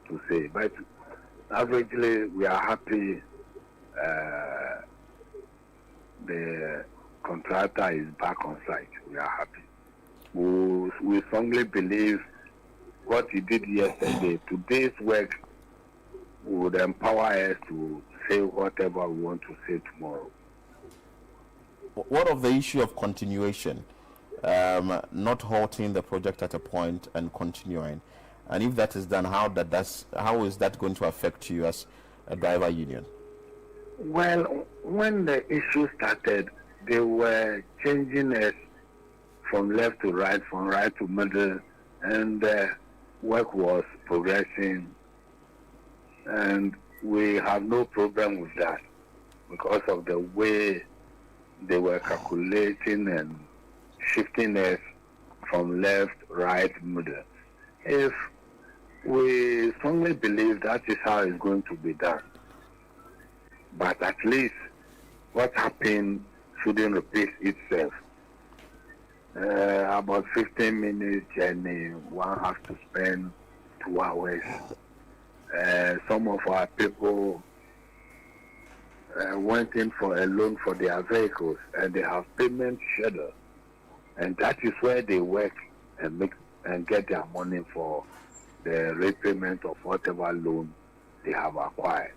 to say. But averagely, we are happy. The contractor is back on site. We are happy. We strongly believe what he did yesterday, today's work would empower us to say whatever we want to say tomorrow. What of the issue of continuation? Not halting the project at a point and continuing. And if that is done, how is that going to affect you as a driver union? Well, when the issue started, they were changing us from left to right, from right to middle, and the work was progressing. And we have no problem with that because of the way they were calculating and shifting us from left, right, middle. If we strongly believe that is how it's going to be done. But at least what happened shouldn't repeat itself. About 15 minutes journey, one has to spend 2 hours. Some of our people went in for a loan for their vehicles, and they have payment schedule. And that is where they work and get their money for the repayment of whatever loan they have acquired.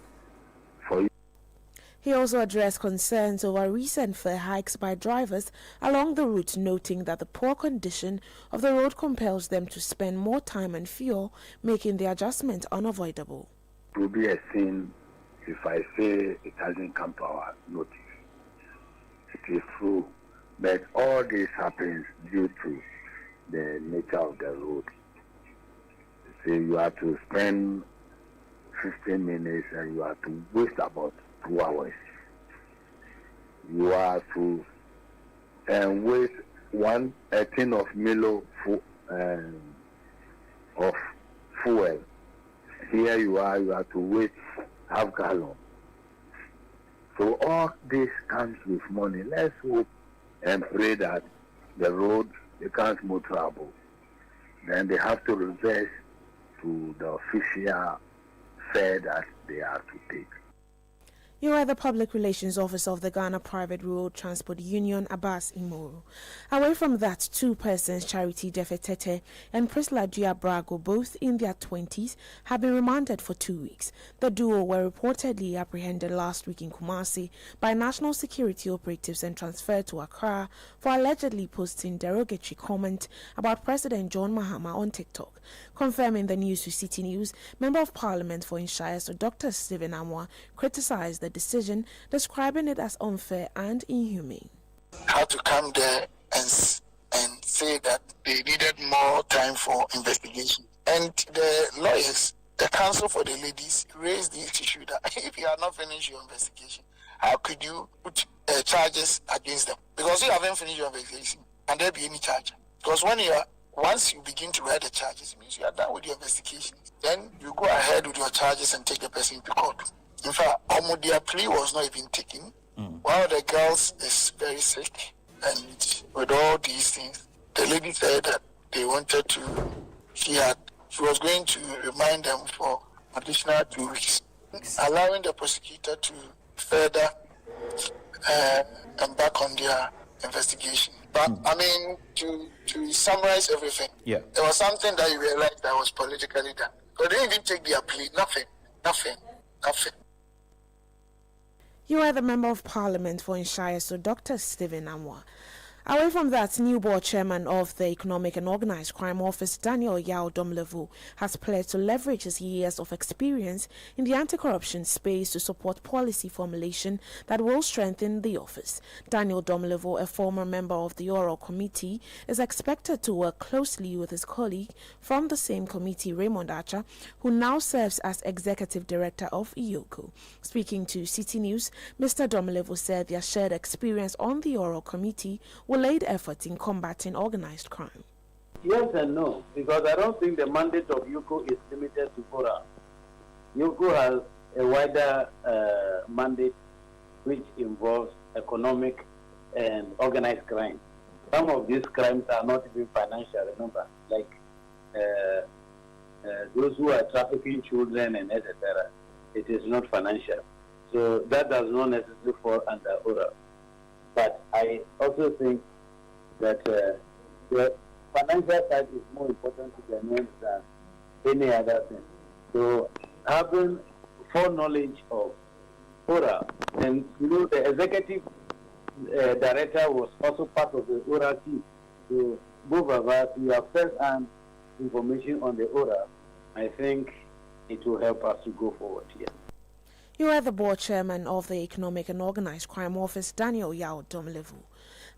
He also addressed concerns over recent fare hikes by drivers along the route, noting that the poor condition of the road compels them to spend more time and fuel, making the adjustment unavoidable. It will be a sin if I say it hasn't come to our notice. It is true, but all this happens due to the nature of the road. So you have to spend 15 minutes and you have to waste about 2 hours. You have to waste a tin of Milo of fuel. Here you have to waste half gallon. So all this comes with money. Let's hope and pray that the road becomes more trouble. Then they have to reverse to the official fare that they have to take. You are the Public Relations Officer of the Ghana Private Road Transport Union, Abbas Imoro. Away from that, 2 persons, Charity Defetete and Priscilla Diabrago, both in their 20s, have been remanded for 2 weeks. The duo were reportedly apprehended last week in Kumasi by national security operatives and transferred to Accra for allegedly posting derogatory comment about President John Mahama on TikTok. Confirming the news to Citi News, Member of Parliament for Inshaya, Dr. Stephen Amwa, criticized the decision, describing it as unfair and inhumane. How to come there and say that they needed more time for investigation. And the lawyers, the counsel for the ladies, raised the issue that if you are not finished your investigation, how could you put charges against them? Because you haven't finished your investigation, can there be any charge? Because once you begin to write the charges, it means you are done with your investigation. Then you go ahead with your charges and take the person to court. In fact, their plea was not even taken. One of the girls is very sick, and with all these things, the lady said that they wanted to, she was going to remind them for additional 2 weeks, allowing the prosecutor to further embark on their investigation. But I mean, to summarize everything, there was something that you realized that was politically done. They didn't even take their plea, nothing. You are the Member of Parliament for Inshaya, Dr. Stephen Amwa. Away from that, new board chairman of the Economic and Organized Crime Office, Daniel Yao Domlevo, has pledged to leverage his years of experience in the anti-corruption space to support policy formulation that will strengthen the office. Daniel Domlevo, a former member of the Oral Committee, is expected to work closely with his colleague from the same committee, Raymond Archer, who now serves as Executive Director of IOCO. Speaking to Citi News, Mr. Domlevo said their shared experience on the Oral Committee will aid efforts in combating organized crime. Yes and no, because I don't think the mandate of IOCO is limited to FORA. IOCO has a wider mandate which involves economic and organized crime. Some of these crimes are not even financial, remember, like those who are trafficking children and etc. It is not financial. So that does not necessarily fall under ORA. But I also think that the financial side is more important to the men than any other thing. So having foreknowledge of ORA, and the executive director was also part of the ORA team. So both of us, we have first-hand information on the ORA. I think it will help us to go forward here. You are the board chairman of the Economic and Organized Crime Office, Daniel Yao Domlevo.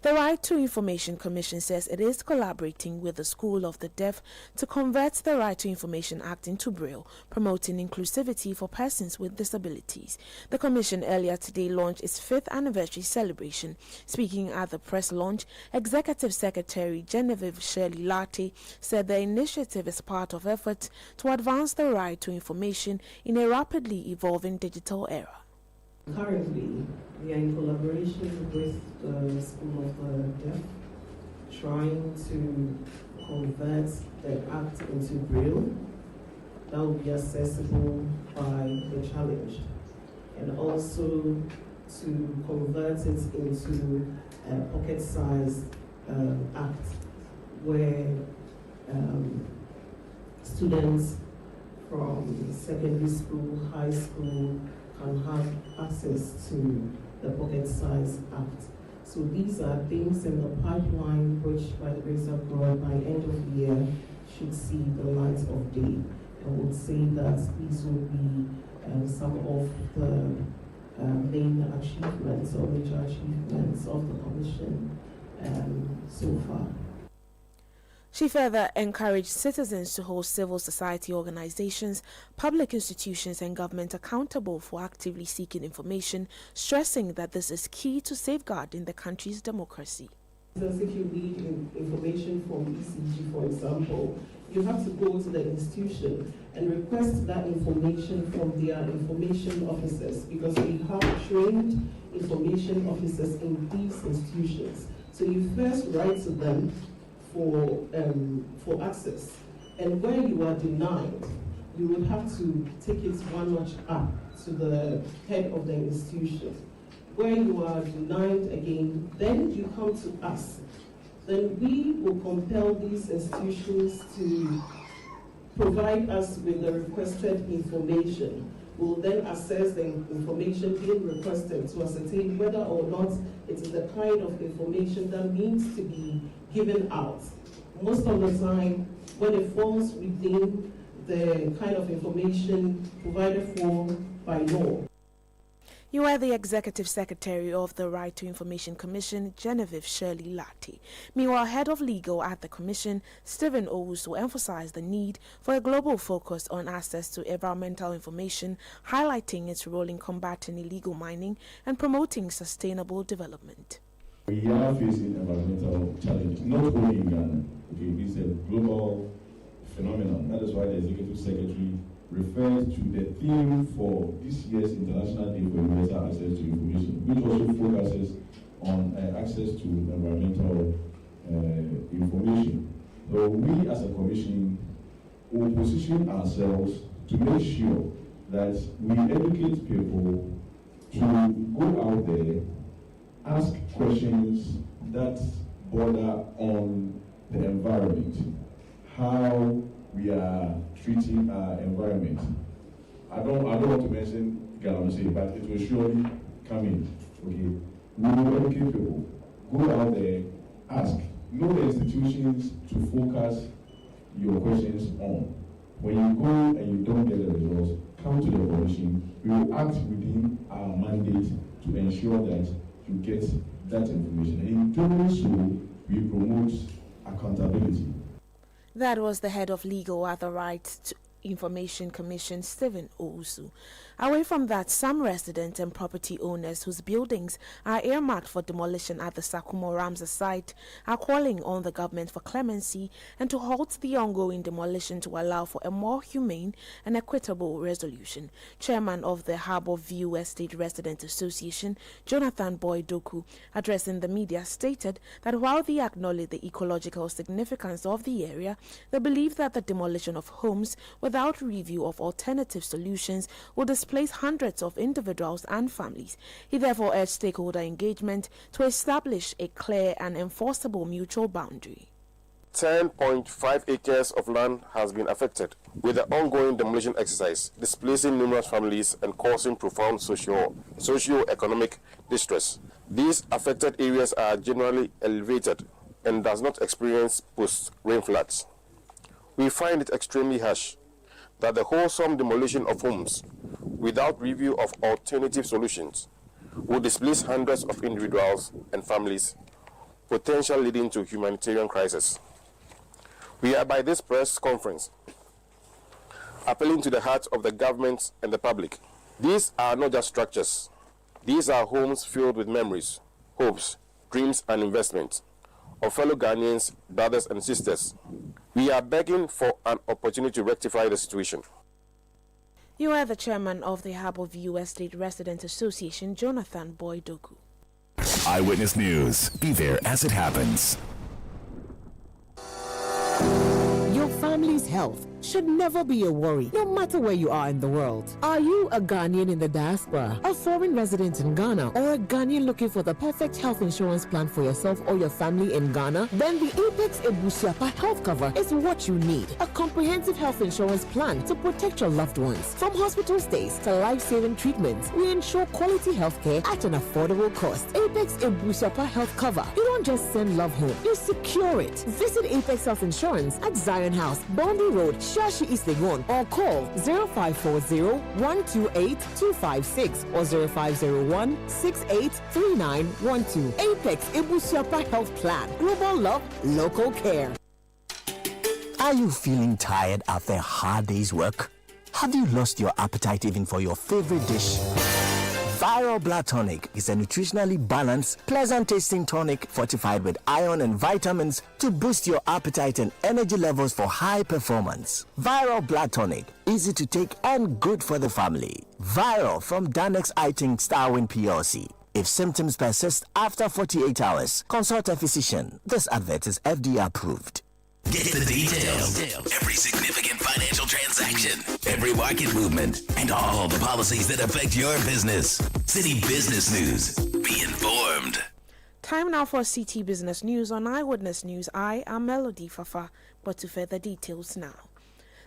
The Right to Information Commission says it is collaborating with the School of the Deaf to convert the Right to Information Act into Braille, promoting inclusivity for persons with disabilities. The Commission earlier today launched its 5th anniversary celebration. Speaking at the press launch, Executive Secretary Genevieve Shirley Latte said the initiative is part of efforts to advance the right to information in a rapidly evolving digital era. Currently, we are in collaboration with the School of the Deaf, trying to convert the act into Braille that will be accessible by the challenged, and also to convert it into a pocket-sized act where students from secondary school, high school, can have access to the Pocket Size Act. So these are things in the pipeline which, by the grace of God, by end of the year should see the light of day. I would say that these will be some of the main achievements or major achievements of the Commission so far. She further encouraged citizens to hold civil society organizations, public institutions and government accountable for actively seeking information, stressing that this is key to safeguarding the country's democracy. If you need information from ECG, for example, you have to go to the institution and request that information from their information officers, because we have trained information officers in these institutions. So you first write to them for access, and where you are denied, you would have to take it one notch up to the head of the institution. Where you are denied again, then you come to us. Then we will compel these institutions to provide us with the requested information. We'll then assess the information being requested to ascertain whether or not it is the kind of information that needs to be given out. Most of the time, when it falls within the kind of information provided for by law. You are the Executive Secretary of the Right to Information Commission, Genevieve Shirley Latte. Meanwhile, Head of Legal at the Commission, Stephen Owusu, emphasized the need for a global focus on access to environmental information, highlighting its role in combating illegal mining and promoting sustainable development. We are facing environmental challenges, not only in Ghana. Okay, it's a global phenomenon. That is why the Executive Secretary refers to the theme for this year's International Day for Universal Access to Information, which also focuses on access to environmental information. So we as a commission will position ourselves to make sure that we educate people to go out there, ask questions that border on the environment, how we are treating our environment. I don't want to mention Galamsey, but it will surely come in. Okay, we will educate people. Go out there, ask. Know the institutions to focus your questions on. When you go and you don't get the results, come to the commission. We will act within our mandate to ensure that you get that information. And in doing so, we promote accountability. That was the Head of Legal at the Right to Information Commission, Stephen Owusu. Away from that, some residents and property owners whose buildings are earmarked for demolition at the Sakumo Ramsar site are calling on the government for clemency and to halt the ongoing demolition to allow for a more humane and equitable resolution. Chairman of the Harbour View Estate Resident Association, Jonathan Boy-Doku, addressing the media, stated that while they acknowledge the ecological significance of the area, they believe that the demolition of homes without review of alternative solutions will displace hundreds of individuals and families. He therefore urged stakeholder engagement to establish a clear and enforceable mutual boundary. 10.5 acres of land has been affected with the ongoing demolition exercise, displacing numerous families and causing profound socio-economic distress. These affected areas are generally elevated and does not experience post-rain floods. We find it extremely harsh that the wholesome demolition of homes without review of alternative solutions will displace hundreds of individuals and families, potentially leading to humanitarian crisis. We are by this press conference appealing to the hearts of the government and the public. These are not just structures. These are homes filled with memories, hopes, dreams and investments of fellow Ghanaians, brothers and sisters. We are begging for an opportunity to rectify the situation. You are the chairman of the Harbour View Estate Resident Association, Jonathan Boy-Doku. Eyewitness News. Be there as it happens. Your family's health health should never be a worry, no matter where you are in the world. Are you a Ghanaian in the diaspora, a foreign resident in Ghana, or a Ghanaian looking for the perfect health insurance plan for yourself or your family in Ghana? Then the Apex Ebusiapa Health Cover is what you need. A comprehensive health insurance plan to protect your loved ones. From hospital stays to life-saving treatments, we ensure quality healthcare at an affordable cost. Apex Ebusiapa Health Cover. You don't just send love home, you secure it. Visit Apex Health Insurance at Zion House, Bondi Road, Shashi East Legon, or call 0540-128-256 or 0501-683912. Apex Ebusiapa Health Plan. Global love, local care. Are you feeling tired after a hard day's work? Have you lost your appetite even for your favorite dish? Viral Blood Tonic is a nutritionally balanced, pleasant-tasting tonic fortified with iron and vitamins to boost your appetite and energy levels for high performance. Viral Blood Tonic, easy to take and good for the family. Viral from Danex Iting Starwin PLC. If symptoms persist after 48 hours, consult a physician. This advert is FDA approved. Get the details. Every significant financial transaction, every market movement, and all the policies that affect your business. Citi Business News. Be informed. Time now for Citi Business News on Eyewitness News. I am Melody Fafa, but to further details now.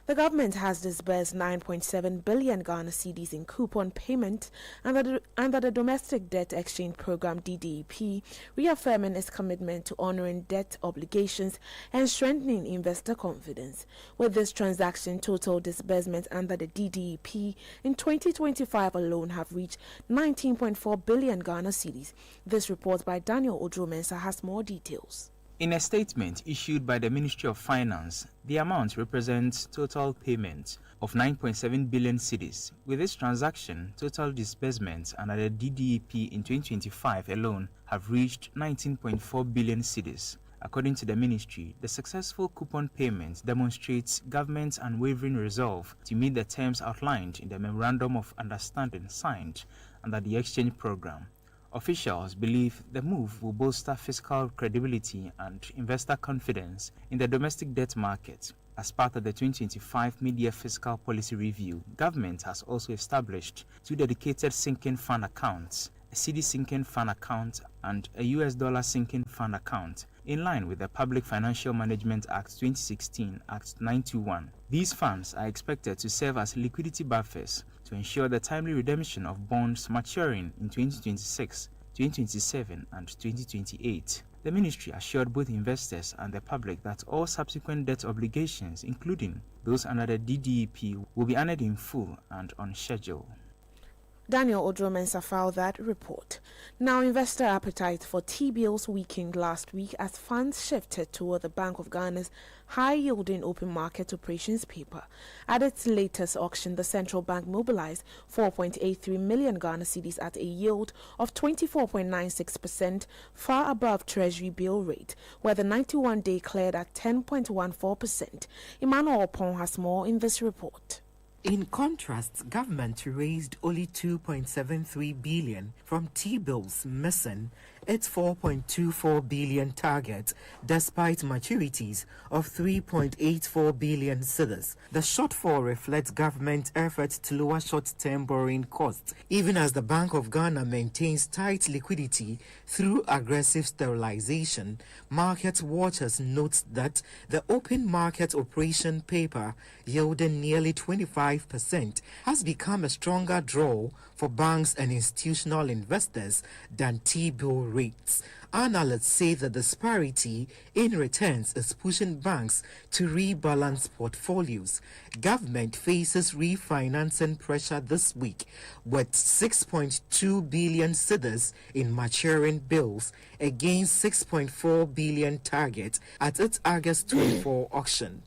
The government has disbursed 9.7 billion Ghana cedis in coupon payment under the Domestic Debt Exchange Program (DDEP), reaffirming its commitment to honoring debt obligations and strengthening investor confidence. With this transaction, total disbursements under the DDEP in 2025 alone have reached 19.4 billion Ghana cedis. This report by Daniel Odro-Mensah has more details. In a statement issued by the Ministry of Finance, the amount represents total payment of 9.7 billion cedis. With this transaction, total disbursements under the DDEP in 2025 alone have reached 19.4 billion cedis. According to the ministry, the successful coupon payment demonstrates government's unwavering resolve to meet the terms outlined in the Memorandum of Understanding signed under the exchange program. Officials believe the move will bolster fiscal credibility and investor confidence in the domestic debt market. As part of the 2025 mid-year fiscal policy review, government has also established two dedicated sinking fund accounts, a Citi sinking fund account and a US dollar sinking fund account, in line with the Public Financial Management Act 2016, Act 921. These funds are expected to serve as liquidity buffers to ensure the timely redemption of bonds maturing in 2026, 2027, and 2028. The ministry assured both investors and the public that all subsequent debt obligations, including those under the DDEP, will be honored in full and on schedule. Daniel Odro-Mensah filed that report. Now, investor appetite for T-bills weakened last week as funds shifted toward the Bank of Ghana's high-yielding open market operations paper. At its latest auction, the central bank mobilized 4.83 million Ghana cedis at a yield of 24.96%, far above Treasury bill rate, where the 91-day cleared at 10.14%. Emmanuel Opon has more in this report. In contrast, government raised only 2.73 billion from T-bills, missing its 4.24 billion target despite maturities of 3.84 billion cedis. The shortfall reflects government efforts to lower short-term borrowing costs, even as the Bank of Ghana maintains tight liquidity through aggressive sterilization. Market watchers note that the open market operation paper, yielding nearly 25%, has become a stronger draw for banks and institutional investors than T-bill rates. Analysts say the disparity in returns is pushing banks to rebalance portfolios. Government faces refinancing pressure this week with 6.2 billion cedis in maturing bills against 6.4 billion target at its August 24 auction.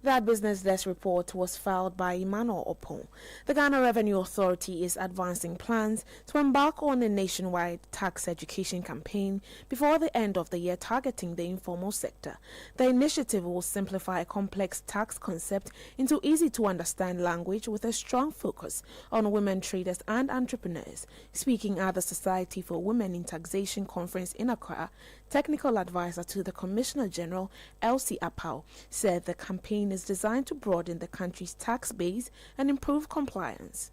That business desk report was filed by Emmanuel Opon. The Ghana Revenue Authority is advancing plans to embark on a nationwide tax education campaign before the end of the year targeting the informal sector. The initiative will simplify a complex tax concept into easy-to-understand language with a strong focus on women traders and entrepreneurs. Speaking at the Society for Women in Taxation conference in Accra, technical advisor to the Commissioner General, Elsie Apau, said the campaign is designed to broaden the country's tax base and improve compliance.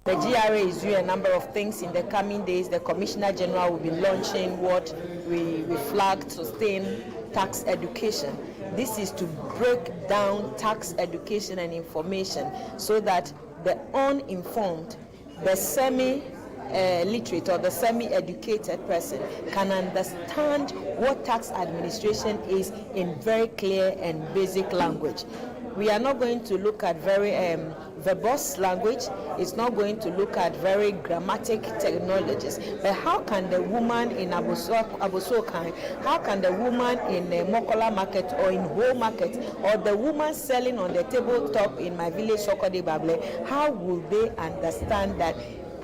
The GRA is doing a number of things. In the coming days, the Commissioner General will be launching what we flagged sustain tax education. This is to break down tax education and information so that the uninformed, the semi-literate or the semi-educated person can understand what tax administration is in very clear and basic language. We are not going to look at very verbose language. It's not going to look at very grammatic technologies. But how can the woman in Abosokan, how can the woman in Mokola market or in Ho market, or the woman selling on the tabletop in my village, Sokode Bable, how will they understand that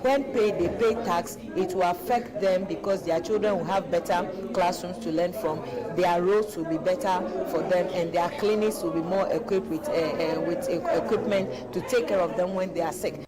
when they pay tax, it will affect them because their children will have better classrooms to learn from, their roads will be better for them, and their clinics will be more equipped with equipment to take care of them when they are sick.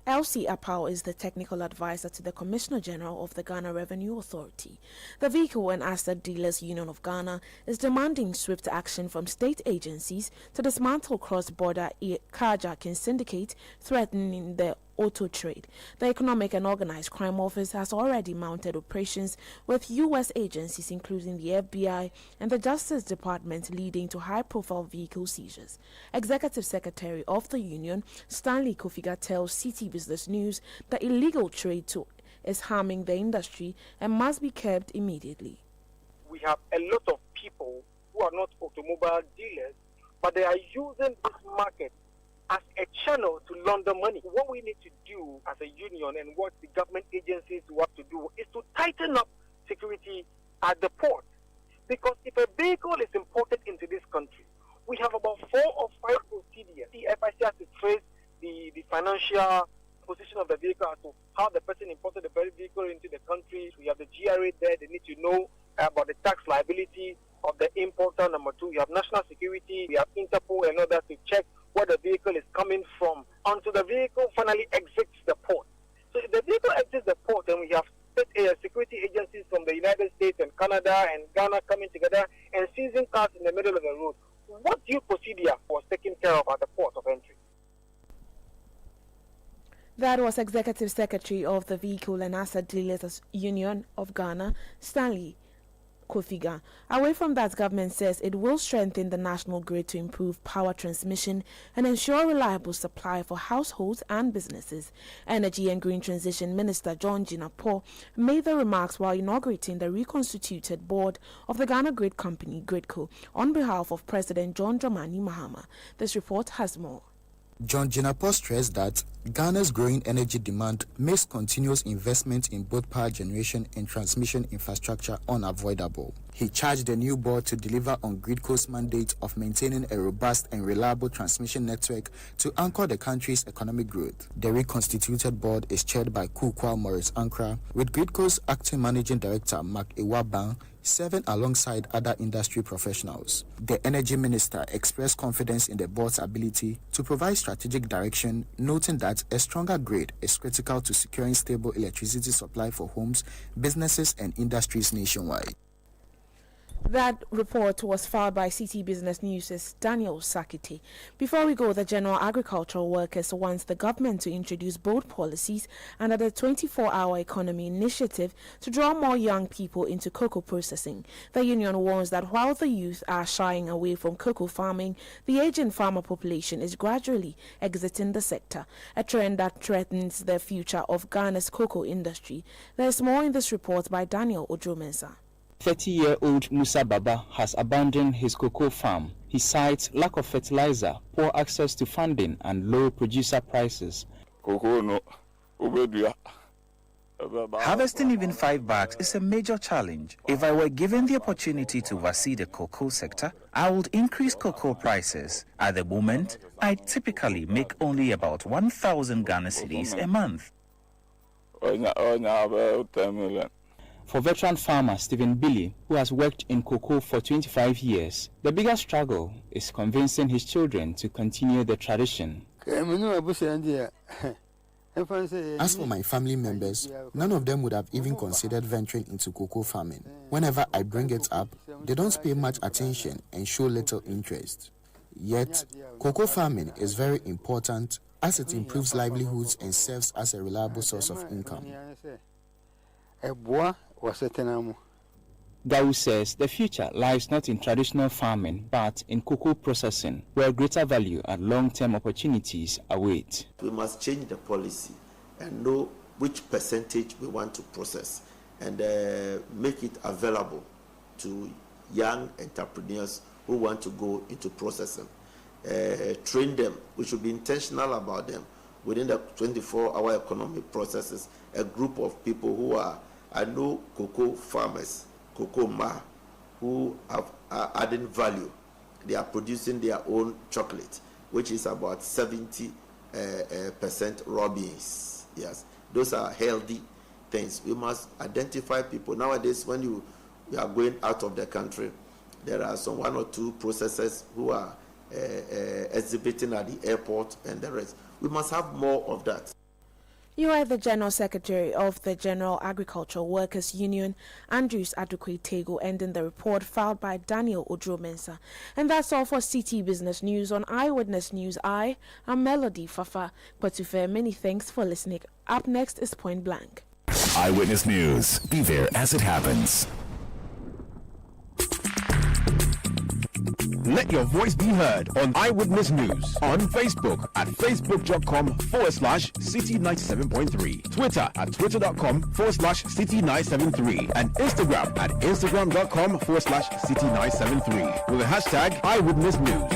Elsie Apau is the technical advisor to the Commissioner General of the Ghana Revenue Authority. The Vehicle and Asset Dealers Union of Ghana is demanding swift action from state agencies to dismantle cross-border carjacking syndicate threatening the auto trade. The Economic and Organized Crime Office has already mounted operations with U.S. agencies including the FBI and the Justice Department, leading to high-profile vehicle seizures. Executive Secretary of the Union, Stanley Kofiga, tells Citi Business News that illegal trade is harming the industry and must be curbed immediately. We have a lot of people who are not automobile dealers, but they are using this market as a channel to launder money. What we need to do as a union and what the government agencies have to do is to tighten up security at the port. Because if a vehicle is imported into this country, we have about 4 or 5 procedures. The FIC has to trace the financial position of the vehicle as to how the person imported the vehicle into the country. We have the GRA there. They need to know about the tax liability of the importer. Number 2, we have national security. We have Interpol and others to check where the vehicle is coming from until the vehicle finally exits the port. So if the vehicle exits the port, then we have security agencies from the United States and Canada and Ghana coming together and seizing cars in the middle of the road. What due procedure was taken care of at the port of entry? That was Executive Secretary of the Vehicle and Asset Dealers Union of Ghana, Stanley Kofiga. Away from that, government says it will strengthen the national grid to improve power transmission and ensure reliable supply for households and businesses. Energy and Green Transition Minister John Jinapo made the remarks while inaugurating the reconstituted board of the Ghana Grid Company, Gridco, on behalf of President John Dramani Mahama. This report has more. John Jinapo stressed that Ghana's growing energy demand makes continuous investment in both power generation and transmission infrastructure unavoidable. He charged the new board to deliver on Gridco's mandate of maintaining a robust and reliable transmission network to anchor the country's economic growth. The reconstituted board is chaired by Kukwa Morris Ankra, with Gridco's acting managing director Mark Iwaban serving alongside other industry professionals. The energy minister expressed confidence in the board's ability to provide strategic direction, noting that a stronger grid is critical to securing stable electricity supply for homes, businesses, and industries nationwide. That report was filed by Citi Business News' Daniel Sakiti. Before we go, the General Agricultural Workers wants the government to introduce bold policies under the 24-hour economy initiative to draw more young people into cocoa processing. The union warns that while the youth are shying away from cocoa farming, the aging farmer population is gradually exiting the sector, a trend that threatens the future of Ghana's cocoa industry. There's more in this report by Daniel Odromensa. 30-year-old Musa Baba has abandoned his cocoa farm. He cites lack of fertilizer, poor access to funding, and low producer prices. Harvesting even 5 bags is a major challenge. If I were given the opportunity to oversee the cocoa sector, I would increase cocoa prices. At the moment, I typically make only about 1,000 Ghana cedis a month. For veteran farmer Stephen Billy, who has worked in cocoa for 25 years, the biggest struggle is convincing his children to continue the tradition. As for my family members, none of them would have even considered venturing into cocoa farming. Whenever I bring it up, they don't pay much attention and show little interest. Yet, cocoa farming is very important as it improves livelihoods and serves as a reliable source of income. Gau says the future lies not in traditional farming but in cocoa processing, where greater value and long-term opportunities await. We must change the policy and know which percentage we want to process and make it available to young entrepreneurs who want to go into processing. Train them. We should be intentional about them. Within the 24-hour economic processes, a group of people who are, I know cocoa farmers, cocoa ma, who are adding value. They are producing their own chocolate, which is about 70% raw beans. Yes, those are healthy things. We must identify people. Nowadays, when you are going out of the country, there are some 1 or 2 processors who are exhibiting at the airport and the rest. We must have more of that. You are the General Secretary of the General Agricultural Workers Union, Andrews Adukwe-Tego, ending the report filed by Daniel Odro-Mensah. And that's all for Citi Business News on Eyewitness News. I am Melody Fafa. But to fair, many thanks for listening. Up next is Point Blank. Eyewitness News. Be there as it happens. Let your voice be heard on Eyewitness News on Facebook at facebook.com/Citi97.3, Twitter at twitter.com/Citi973, and Instagram at instagram.com/Citi973 with the hashtag Eyewitness News.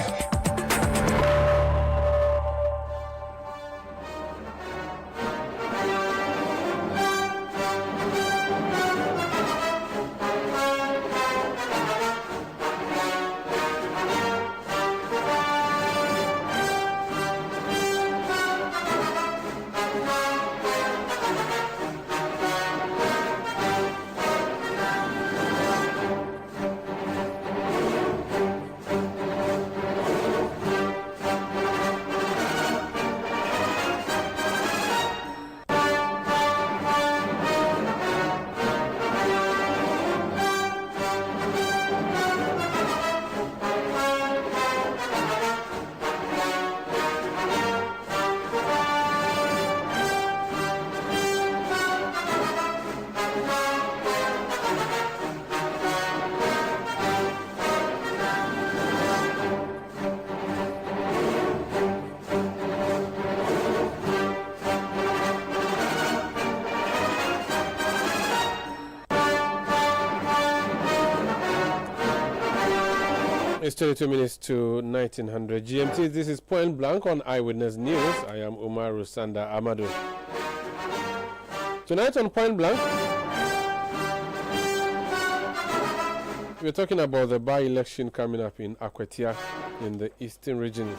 It's 22 minutes to 1900 GMT. This is Point Blank on Eyewitness News. I am Umar Rusanda Amadou. Tonight on Point Blank, we're talking about the by-election coming up in Akwetia in the eastern region.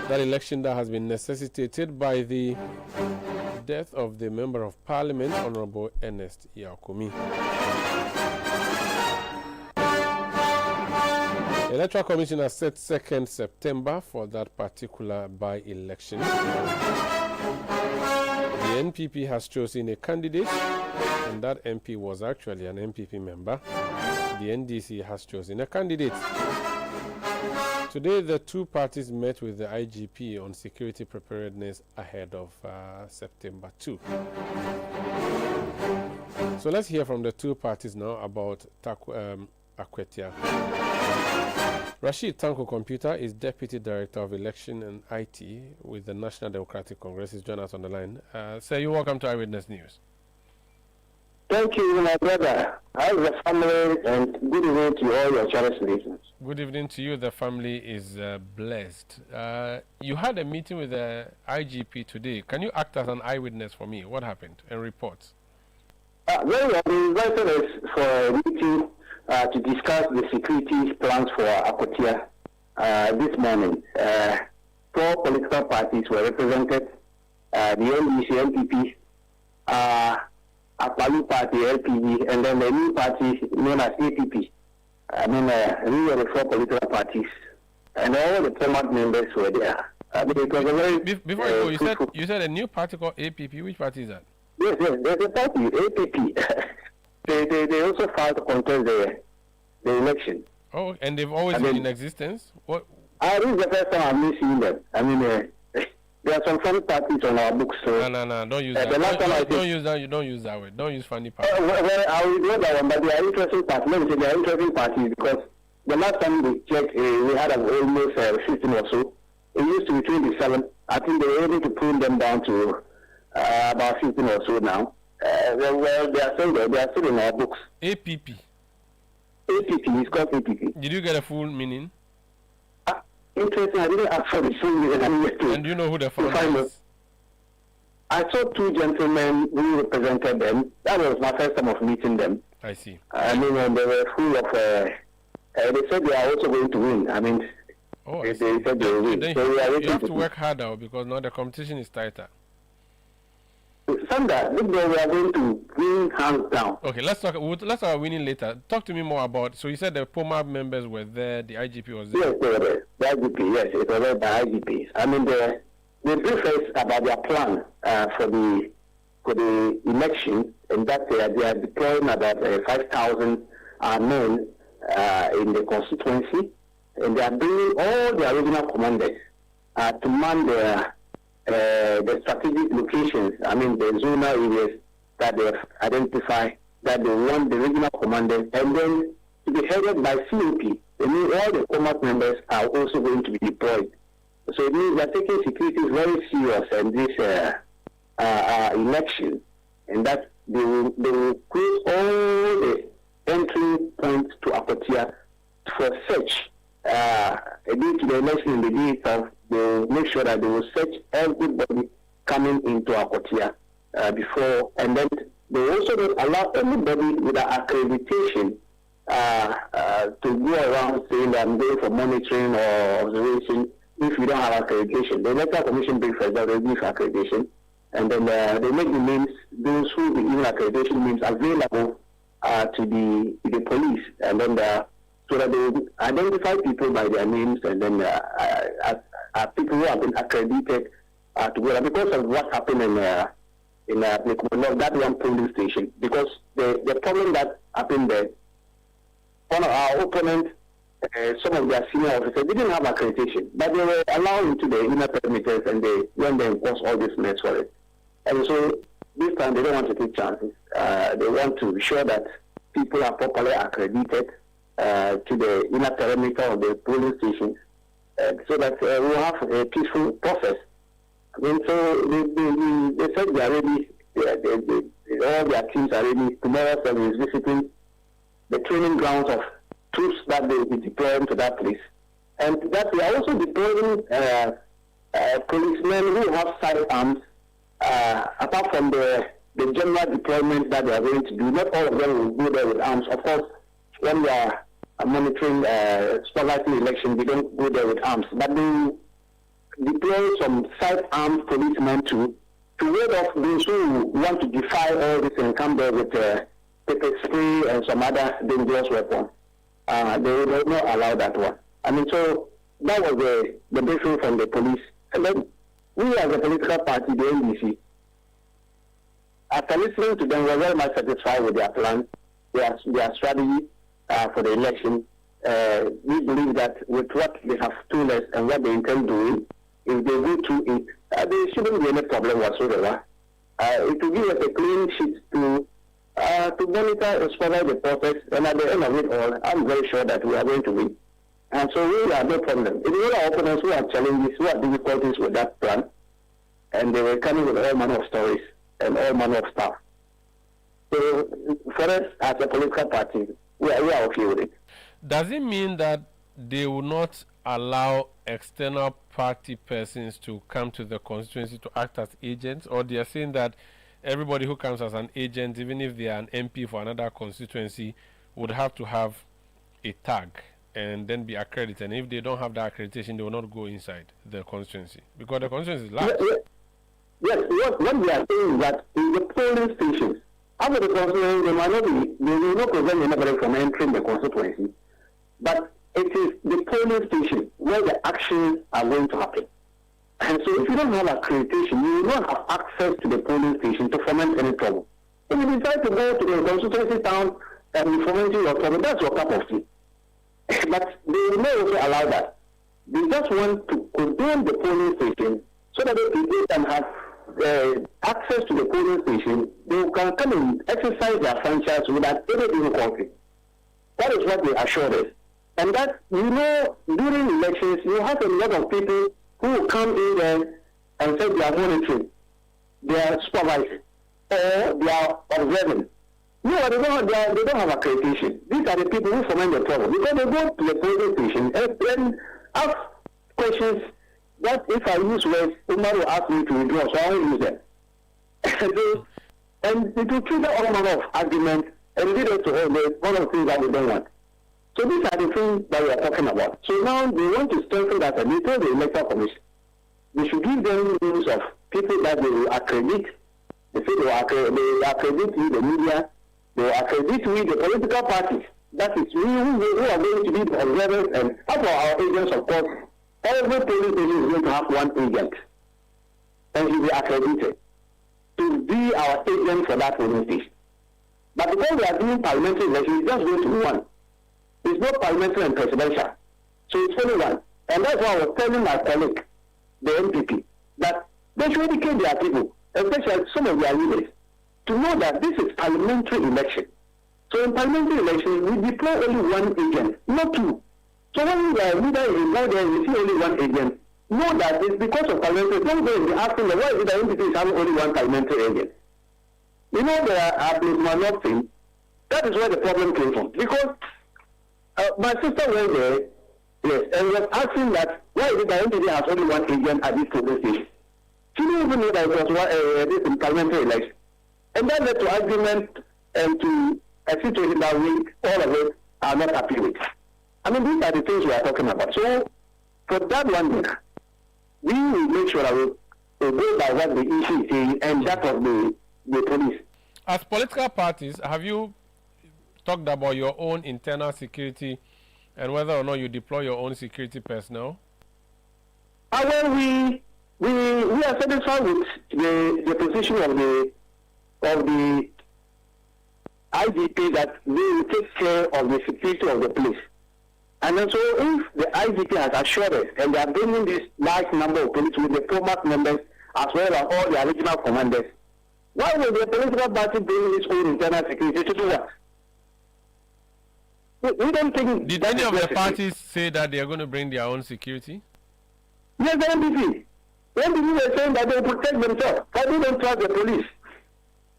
That election that has been necessitated by the death of the Member of Parliament, Honorable Ernest Yaokumi. The Electoral Commission has set 2nd September for that particular by-election. The NPP has chosen a candidate, and that MP was actually an MPP member. The NDC has chosen a candidate. Today, the two parties met with the IGP on security preparedness ahead of September 2. So let's hear from the two parties now about Akwetia. Rashid Tanko Computer is Deputy Director of Election and IT with the National Democratic Congress. He's joined us on the line. Sir, you're welcome to Eyewitness News. Thank you, my brother. How's the family, and good evening to all your channel listeners. Good evening to you. The family is blessed. You had a meeting with the IGP today. Can you act as an eyewitness for me? What happened and report? Very well. We invited us for a meeting to discuss the security plans for Akwetia this morning. 4 political parties were represented, the NDC, NPP, Akpalu Party, LPG, and then the new party known as APP. We were the 4 political parties, and all the former members were there. It was a very before you go, you said a new party called APP. Which party is that? Yes, there's a party, APP. they also filed to contest the election. Oh, and they've always been in existence? What? This is the first time I'm seeing them. I mean, there are some funny parties on our books. So No, don't use that. Don't use that. You don't use that word. Don't use funny parties. Well, I will know that one, but they are interesting parties. Let me say they are interesting parties because the last time we checked, we had almost 15 or so. It used to be 27. I think they were able to pull them down to about 15 or so now. Well, they are still there. They are still in our books. APP. APP is called APP. Did you get a full meaning? Interesting. I didn't ask for the full meaning. And do you know who the founder is? I saw two gentlemen who represented them. That was my first time of meeting them. I see. I mean, they were full of. They said they are also going to win. I mean, they said they will win. So you have to work harder because now the competition is tighter. Sunday, we are going to win hands down. Okay, let's talk about winning later. Talk to me more about. So you said the POMA members were there, the IGP was there. Yes, they were there. The IGP, yes, it was there by IGP. I mean, they briefed us about their plan for the election, and that they are deploying about 5,000 men in the constituency, and they are bringing all the original commanders to man the strategic locations, I mean the zonal areas that they have identified, that they want the regional commanders, and then to be headed by COP. It means all the combat members are also going to be deployed. So it means they're taking security very serious in this election, and that they will close all the entry points to Akotia for search. Due to the election in the day itself, they will make sure that they will search everybody coming into Akotia before, and then they also don't allow anybody with an accreditation to go around saying that I'm going for monitoring or observation if you don't have accreditation. The Electoral Commission brings for example, they give accreditation, and then they make the names, those who be given accreditation names available to the police, and then so that they will identify people by their names, and then people who have been accredited together because of what happened in that one polling station. Because the problem that happened there, one of our opponents, some of their senior officers didn't have accreditation, but they were allowed into the inner perimeters, and they went there and caused all this mess for it. And so this time they don't want to take chances. They want to be sure that people are properly accredited to the inner perimeter of the polling stations, so that we'll have a peaceful process. I mean, so they said they are ready. All their teams are ready. Tomorrow, is visiting the training grounds of troops that they will be deploying to that place, and that we are also deploying policemen who have sidearms. Apart from the general deployment that they are going to do, not all of them will go there with arms. Of course, when we are monitoring supervising election, we don't go there with arms, but they deploy some side-armed policemen to ward off those who want to defy all this and come there with pepper spray and some other dangerous weapon. They will not allow that one. I mean, so that was the briefing from the police. And then we as a political party, the NDC, after listening to them, we were very much satisfied with their plan, their strategy for the election. We believe that with what they have told us and what they intend doing, if they go through it, there shouldn't be any problem whatsoever. It will give us a clean sheet to monitor and supervise the process, and at the end of it all, I'm very sure that we are going to win. And so we have no problem. It is all our opponents who have challenges, who have difficulties with that plan, and they were coming with all manner of stories and all manner of stuff. So for us, as a political party, we are okay with it. Does it mean that they will not allow external party persons to come to the constituency to act as agents, or they are saying that everybody who comes as an agent, even if they are an MP for another constituency, would have to have a tag and then be accredited, and if they don't have that accreditation, they will not go inside the constituency because the constituency is large. Yes, what we are saying is that in the polling stations, after the constituency, they will not prevent anybody from entering the constituency, but it is the polling station where the actions are going to happen. And so if you don't have accreditation, you will not have access to the polling station to foment any trouble. If you decide to go to the constituency town and be fomenting your trouble, that's your cup of tea. But they will not also allow that. They just want to condone the polling station so that the people can have access to the polling station. They can come and exercise their franchise without any difficulty. That is what they assured us. And that, during elections, you have a lot of people who will come in there and say they are monitoring, they are supervising, or they are observing. No, they don't have accreditation. These are the people who foment the trouble. Because they go to the polling station and then ask questions that if I use words, somebody will ask me to withdraw, so I won't use them. And it will trigger all manner of arguments and lead us to one of the things that we don't want. So these are the things that we are talking about. So now they want to strengthen that, and they told the Electoral Commission they should give them names of people that they will accredit. They say they will accredit with the media, they will accredit with the political parties. That is, we who are going to be the observers, and as for our agents, of course, every polling station is going to have one agent, and he will be accredited to be our agent for that polling station. But because we are doing parliamentary elections, it's just going to be one. It's not parliamentary and presidential. So it's only one. And that's why I was telling my colleague, the MPP, that they should educate their people, especially some of their leaders, to know that this is parliamentary election. So in parliamentary election, we deploy only one agent, not two. So when the leader is involved there, we see only one agent. Know that it's because of parliamentary. Don't go and be asking them, why is it the MPP is having only one parliamentary agent? You know, the thing, that is where the problem came from. Because my sister went there, yes, and was asking that, why is it that MPP has only one agent at this polling station? She didn't even know that it was this parliamentary election. And that led to argument and to a situation that we, all of us, are not happy with. I mean, these are the things we are talking about. So, for that one, we will make sure that we go by what the issue is saying, and that of the police. As political parties, have you talked about your own internal security and whether or not you deploy your own security personnel? Well, we are satisfied with the position of the IGP that they will take care of the security of the place. And then so if the IGP has assured us and they are bringing this large number of police with the former members as well as all the original commanders, why will the political party bring its own internal security to do what? We don't think. Did any of the parties say that they are going to bring their own security? Yes, the NPP. The NPP were saying that they will protect themselves, but they don't trust the police.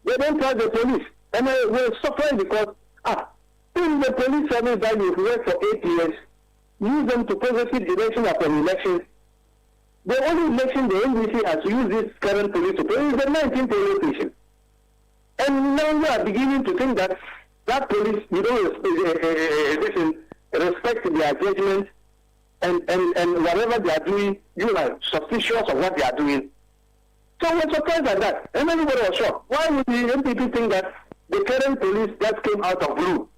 They don't trust the police. And we're suffering because, if the police service that you've worked for 8 years, use them to prosecute election after election. The only election the NDC has used this current police to pay is the 19th police station. And now we are beginning to think that police, you don't respect their judgment, and whatever they are doing, you are suspicious of what they are doing. So we're surprised at that. And everybody was shocked. Why would the NPP think that the current police just came out of blue?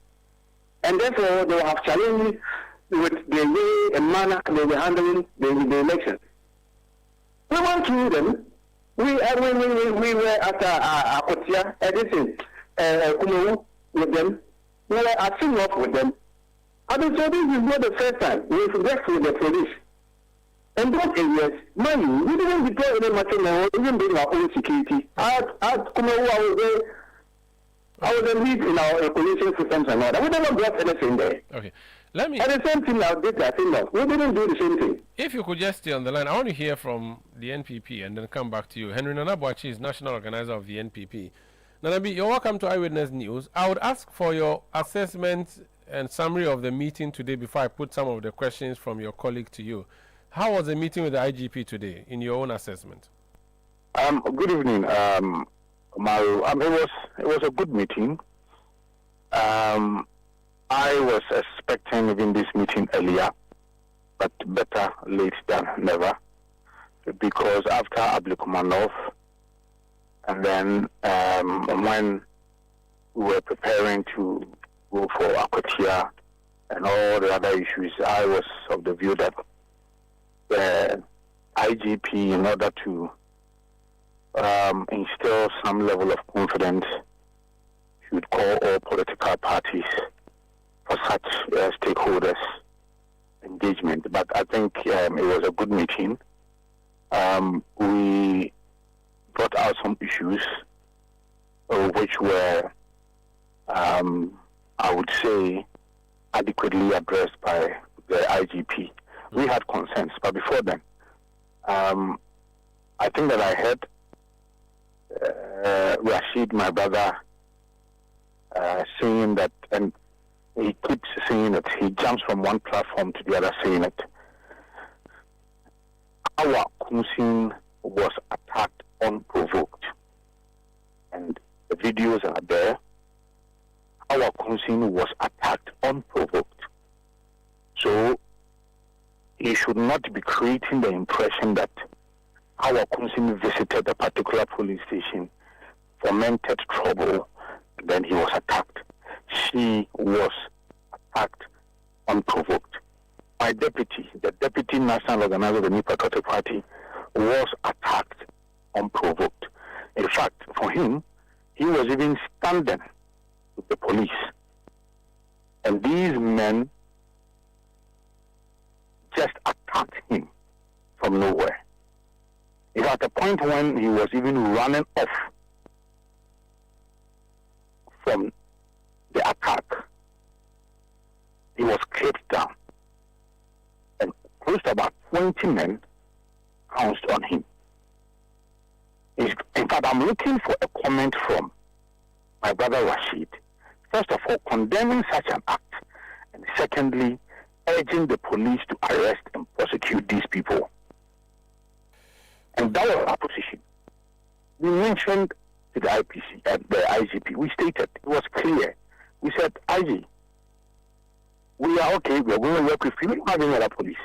And therefore, they will have challenges with the way and manner they were handling the election. We went through them. We were at Akotia, editing Kumu with them. We were acting up with them. I mean, so this is not the first time we've worked with the police. And those areas, mind you, we didn't deploy any material, we didn't bring our own security. At Kumu, I was a lead in our policing systems and all that. We never brought anything there. Okay. And the same thing now did that thing now. We didn't do the same thing. If you could just stay on the line, I want to hear from the NPP and then come back to you. Henry Nanabuachi is national organizer of the NPP. Nanabi, you're welcome to Eyewitness News. I would ask for your assessment and summary of the meeting today before I put some of the questions from your colleague to you. How was the meeting with the IGP today, in your own assessment? Good evening, Maru. It was a good meeting. I was expecting even this meeting earlier, but better late than never, because after Abdulkumanov, and then when we were preparing to go for Akotia and all the other issues, I was of the view that the IGP, in order to instill some level of confidence, should call all political parties for such stakeholders engagement. But I think it was a good meeting. We brought out some issues which were, I would say, adequately addressed by the IGP. We had concerns, but before then, I think that I heard Rashid, my brother, saying that, and he keeps saying it, he jumps from one platform to the other saying it. Our Kunsin was attacked unprovoked, and the videos are there. Our Kunsin was attacked unprovoked. So he should not be creating the impression that our Kunsin visited a particular police station, fomented trouble, then he was attacked. She was attacked unprovoked. My deputy, the deputy national organizer of the New Patriotic Party, was attacked unprovoked. In fact, for him, he was even standing with the police. And these men just attacked him from nowhere. It was at a point when he was even running off from the attack. He was clipped down. And close to about 20 men pounced on him. In fact, I'm looking for a comment from my brother Rashid. First of all, condemning such an act. And secondly, urging the police to arrest and prosecute these people. And that was our position. We mentioned to the IPC and the IGP, we stated, it was clear. We said, IG, we are okay, we are going to work with you. We don't have any other police.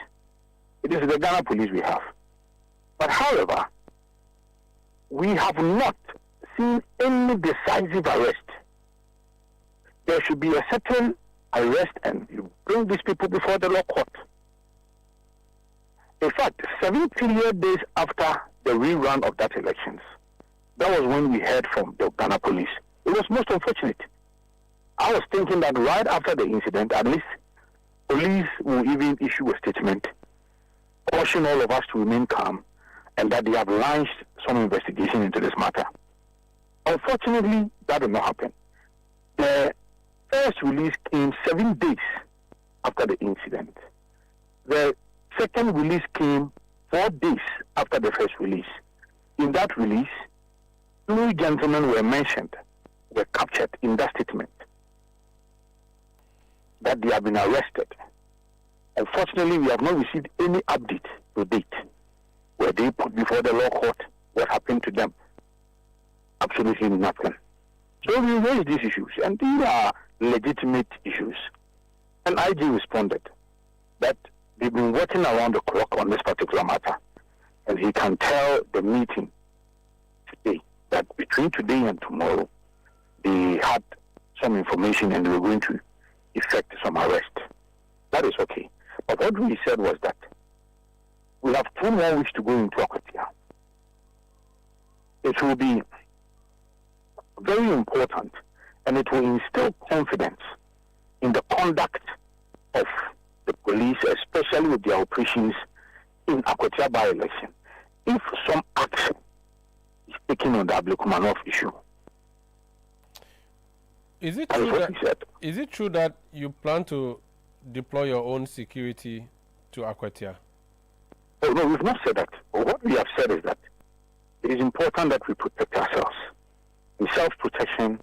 It is the Ghana police we have. But however, we have not seen any decisive arrest. There should be a certain arrest and you bring these people before the law court. In fact, 7 clear days after the rerun of that elections, that was when we heard from the Ghana police. It was most unfortunate. I was thinking that right after the incident, at least police will even issue a statement, caution all of us to remain calm, and that they have launched some investigation into this matter. Unfortunately, that did not happen. The first release came 7 days after the incident. The second release came 4 days after the first release. In that release, 2 gentlemen were mentioned, were captured in that statement, that they have been arrested. Unfortunately, we have not received any update to date. Were they put before the law court? What happened to them? Absolutely nothing. So we raised these issues, and these are legitimate issues. And IG responded that they've been working around the clock on this particular matter, and he can tell the meeting today that between today and tomorrow, they had some information and they were going to effect some arrest. That is okay. But what we said was that we have 2 more weeks to go into Akwatia. It will be very important, and it will instill confidence in the conduct of the police, especially with their operations in Akwatia by-election, if some action is taken on the Ablekumanov issue. Is it true that you plan to deploy your own security to Akwatia? Oh, no, we've not said that. What we have said is that it is important that we protect ourselves. And self-protection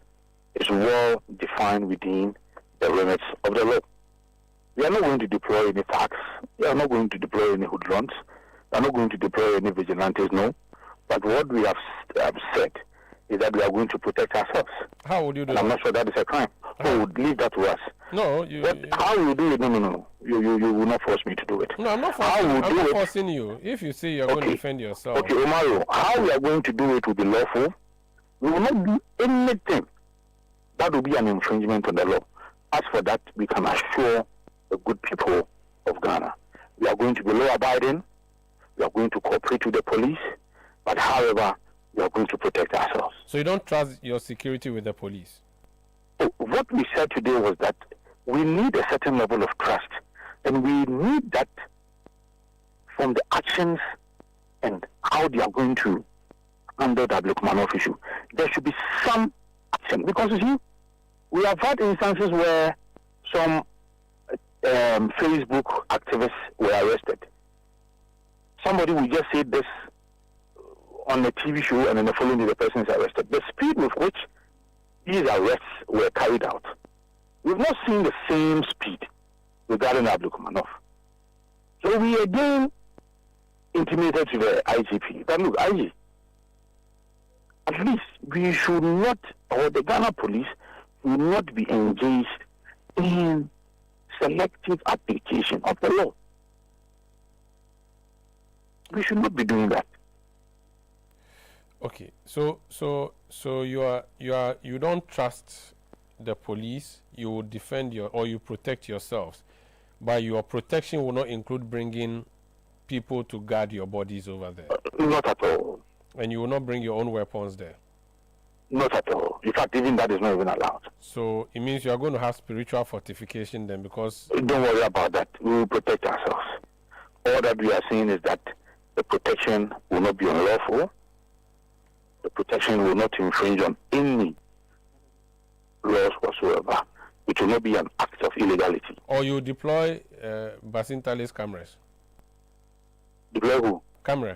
is well defined within the limits of the law. We are not going to deploy any thugs. We are not going to deploy any hoodlums. We are not going to deploy any vigilantes, no. But what we have said is that we are going to protect ourselves. How would you do and that? I'm not sure that is a crime. So would leave that to us. No, how will you do it? No. You will not force me to do it. No, I'm not forcing you. If you say you're going to defend yourself. Okay, Omaro, how we are going to do it will be lawful. We will not do anything that will be an infringement on the law. As for that, we can assure the good people of Ghana. We are going to be law-abiding. We are going to cooperate with the police, but however, we are going to protect ourselves. So you don't trust your security with the police? What we said today was that we need a certain level of trust, and we need that from the actions and how they are going to handle the Abdulrahman issue. There should be some action, because you see, we have had instances where some Facebook activists were arrested. Somebody will just say this on a TV show, and then the following day the person is arrested. The speed with which these arrests were carried out, we've not seen the same speed regarding Abdulrahman. So we again intimated to the IGP that, look, IG, at least we should not, or the Ghana police will not be engaged in selective application of the law. We should not be doing that. Okay, so you don't trust the police. You will defend you protect yourselves, but your protection will not include bringing people to guard your bodies over there. Not at all. And you will not bring your own weapons there. Not at all. In fact, even that is not even allowed. So it means you are going to have spiritual fortification then, because... Don't worry about that. We will protect ourselves. All that we are saying is that the protection will not be unlawful. The protection will not infringe on any laws whatsoever. It will not be an act of illegality. Or you deploy Basintale's cameras. Deploy who? Camera.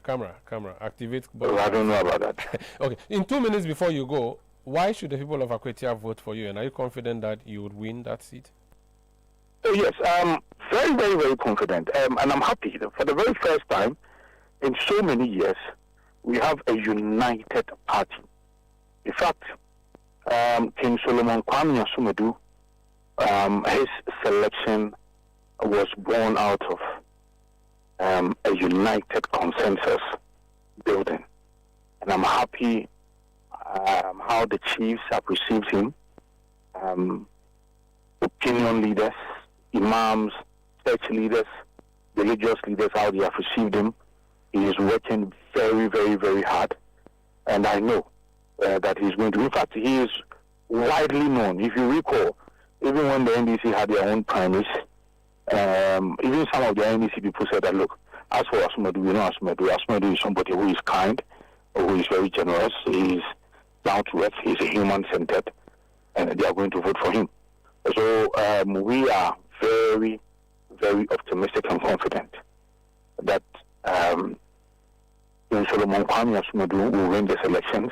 Activate. I don't know about that. Okay. In 2 minutes before you go, why should the people of Akwetia vote for you? And are you confident that you would win that seat? Oh, yes, very, very, very confident. And I'm happy that for the very first time in so many years, we have a united party. In fact, King Solomon Kwame Asumadu, his selection was born out of a united consensus building. And I'm happy how the chiefs have received him. Opinion leaders, imams, church leaders, religious leaders, how they have received him. He is working very, very, very hard. And I know that he's going to. In fact, he is widely known. If you recall, even when the NDC had their own primaries, even some of the NDC people said that, look, as for Asumadu, we know Asumadu is somebody who is kind, who is very generous, he is down to earth, he is a human-centered, and they are going to vote for him. So we are very, very optimistic and confident that Solomon Kwame Asumadu will win this elections,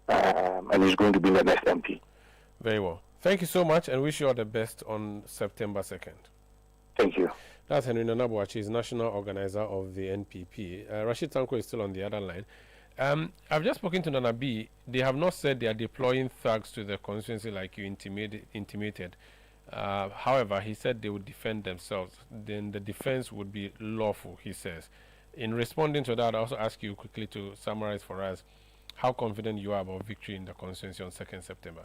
and he's going to be the next MP. Very well. Thank you so much, and wish you all the best on September 2nd. Thank you. That's Henry Nanabuachi, is national organizer of the NPP. Rashid Tanko is still on the other line. I've just spoken to Nana B. They have not said they are deploying thugs to the constituency like you intimated. However, he said they would defend themselves. Then the defense would be lawful, he says. In responding to that, I also ask you quickly to summarize for us how confident you are about victory in the constituency on 2nd September.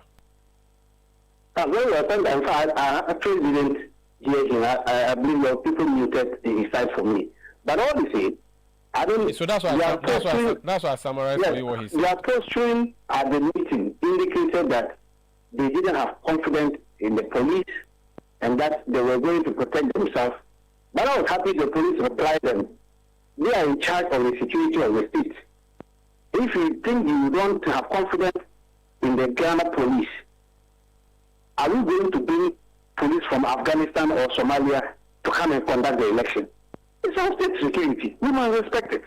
Very well, thank you. In fact, I actually didn't hear him. I believe your people muted his side for me. But all the same, I don't. So that's why I summarized for you what he said. Their posturing at the meeting indicated that they didn't have confidence in the police and that they were going to protect themselves. But I was happy the police replied them. They are in charge of the security of the state. If you think you don't have confidence in the Ghana police, are we going to bring police from Afghanistan or Somalia to come and conduct the election? It's our state security. We must respect it.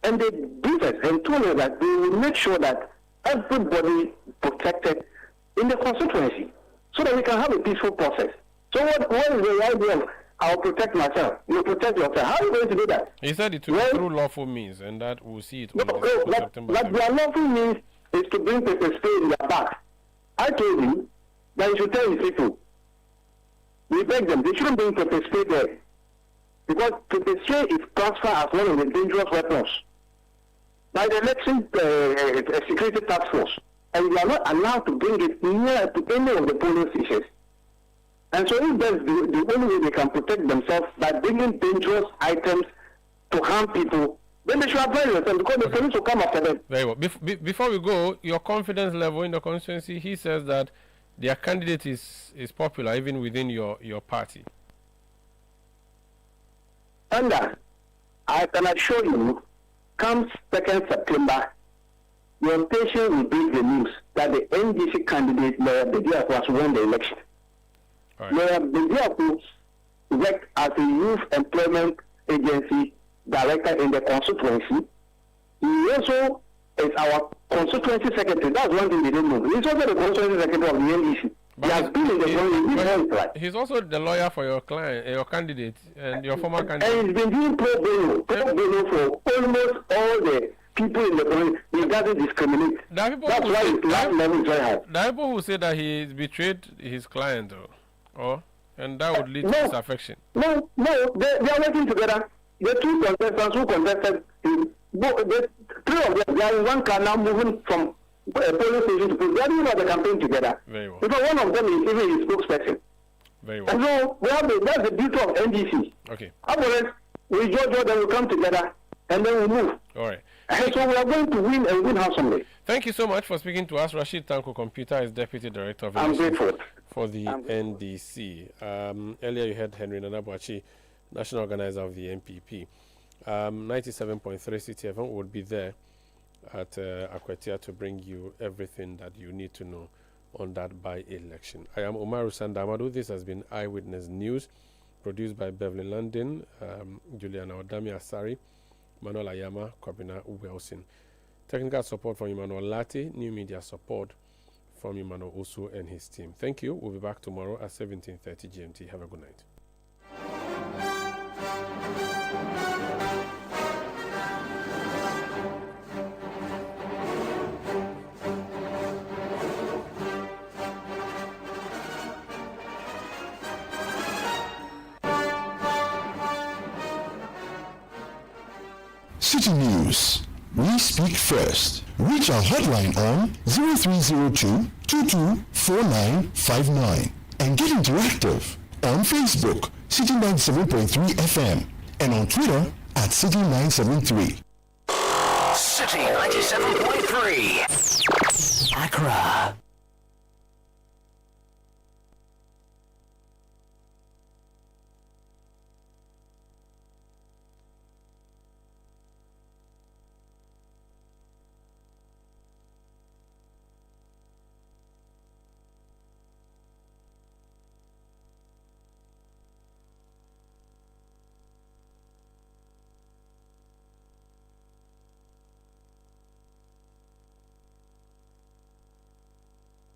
And they did it and told us that they will make sure that everybody protected in the constituency so that we can have a peaceful process. So what is the idea of I'll protect myself? You protect yourself. How are you going to do that? He said it will be through lawful means, and that we'll see it on September. But the unlawful means is to bring pepper spray in their back. I told him that he should tell his people. We beg them, they shouldn't bring pepper spray there. Because pepper spray is classified as one of the dangerous weapons by the election security task force. And we are not allowed to bring it near to any of the polling stations. And so if that's the only way they can protect themselves by bringing dangerous items to harm people, then they should advise themselves because the police will come after them. Very well. Before we go, your confidence level in the constituency, he says that their candidate is popular even within your party. And I can assure you, come 2nd September, your station will break the news that the NDC candidate, Lawyer Bediako, has won the election. Right. Lawyer Bediako worked as a youth employment agency director in the constituency. He also is our constituency secretary. That's one thing they don't know. He's also the constituency secretary of the NDC. He has been in the he's also the lawyer for your client, your candidate, and your former candidate. And he's been doing pro bono for almost all the people in the community. He doesn't discriminate. That's why his life level is very high. There are people who say that he betrayed his client, and that would lead to disaffection. No, they are working together. The two contestants who contested, the three of them, they are in one car now moving from police station to police. They are doing the campaign together. Very well. Because one of them is even his spokesperson. Very well. And so that's the beauty of NDC. Okay. Otherwise, we judge them, we come together, and then we move. All right. And so we are going to win and win handsomely. Thank you so much for speaking to us. Rashid Tanko Computer is Deputy Director of I'm grateful for the NDC. Earlier you heard Henry Nanabuachi, National Organizer of the NPP. 97.3 Citi FM would be there at Akwetia to bring you everything that you need to know on that by-election. I am Umaru Sandamadu. This has been Eyewitness News, produced by Beverly London, Juliana Odami Asari, Manuel Ayama, Kwabina Wilson. Technical support from Emmanuel Lati, new media support from Emmanuel Osu and his team. Thank you. We'll be back tomorrow at 17:30 GMT. Have a good night. Citi News. We speak first. Reach our hotline on 0302 224959 and get interactive on Facebook, Citi 97.3 FM, and on Twitter at Citi 973. Citi 97.3. Accra.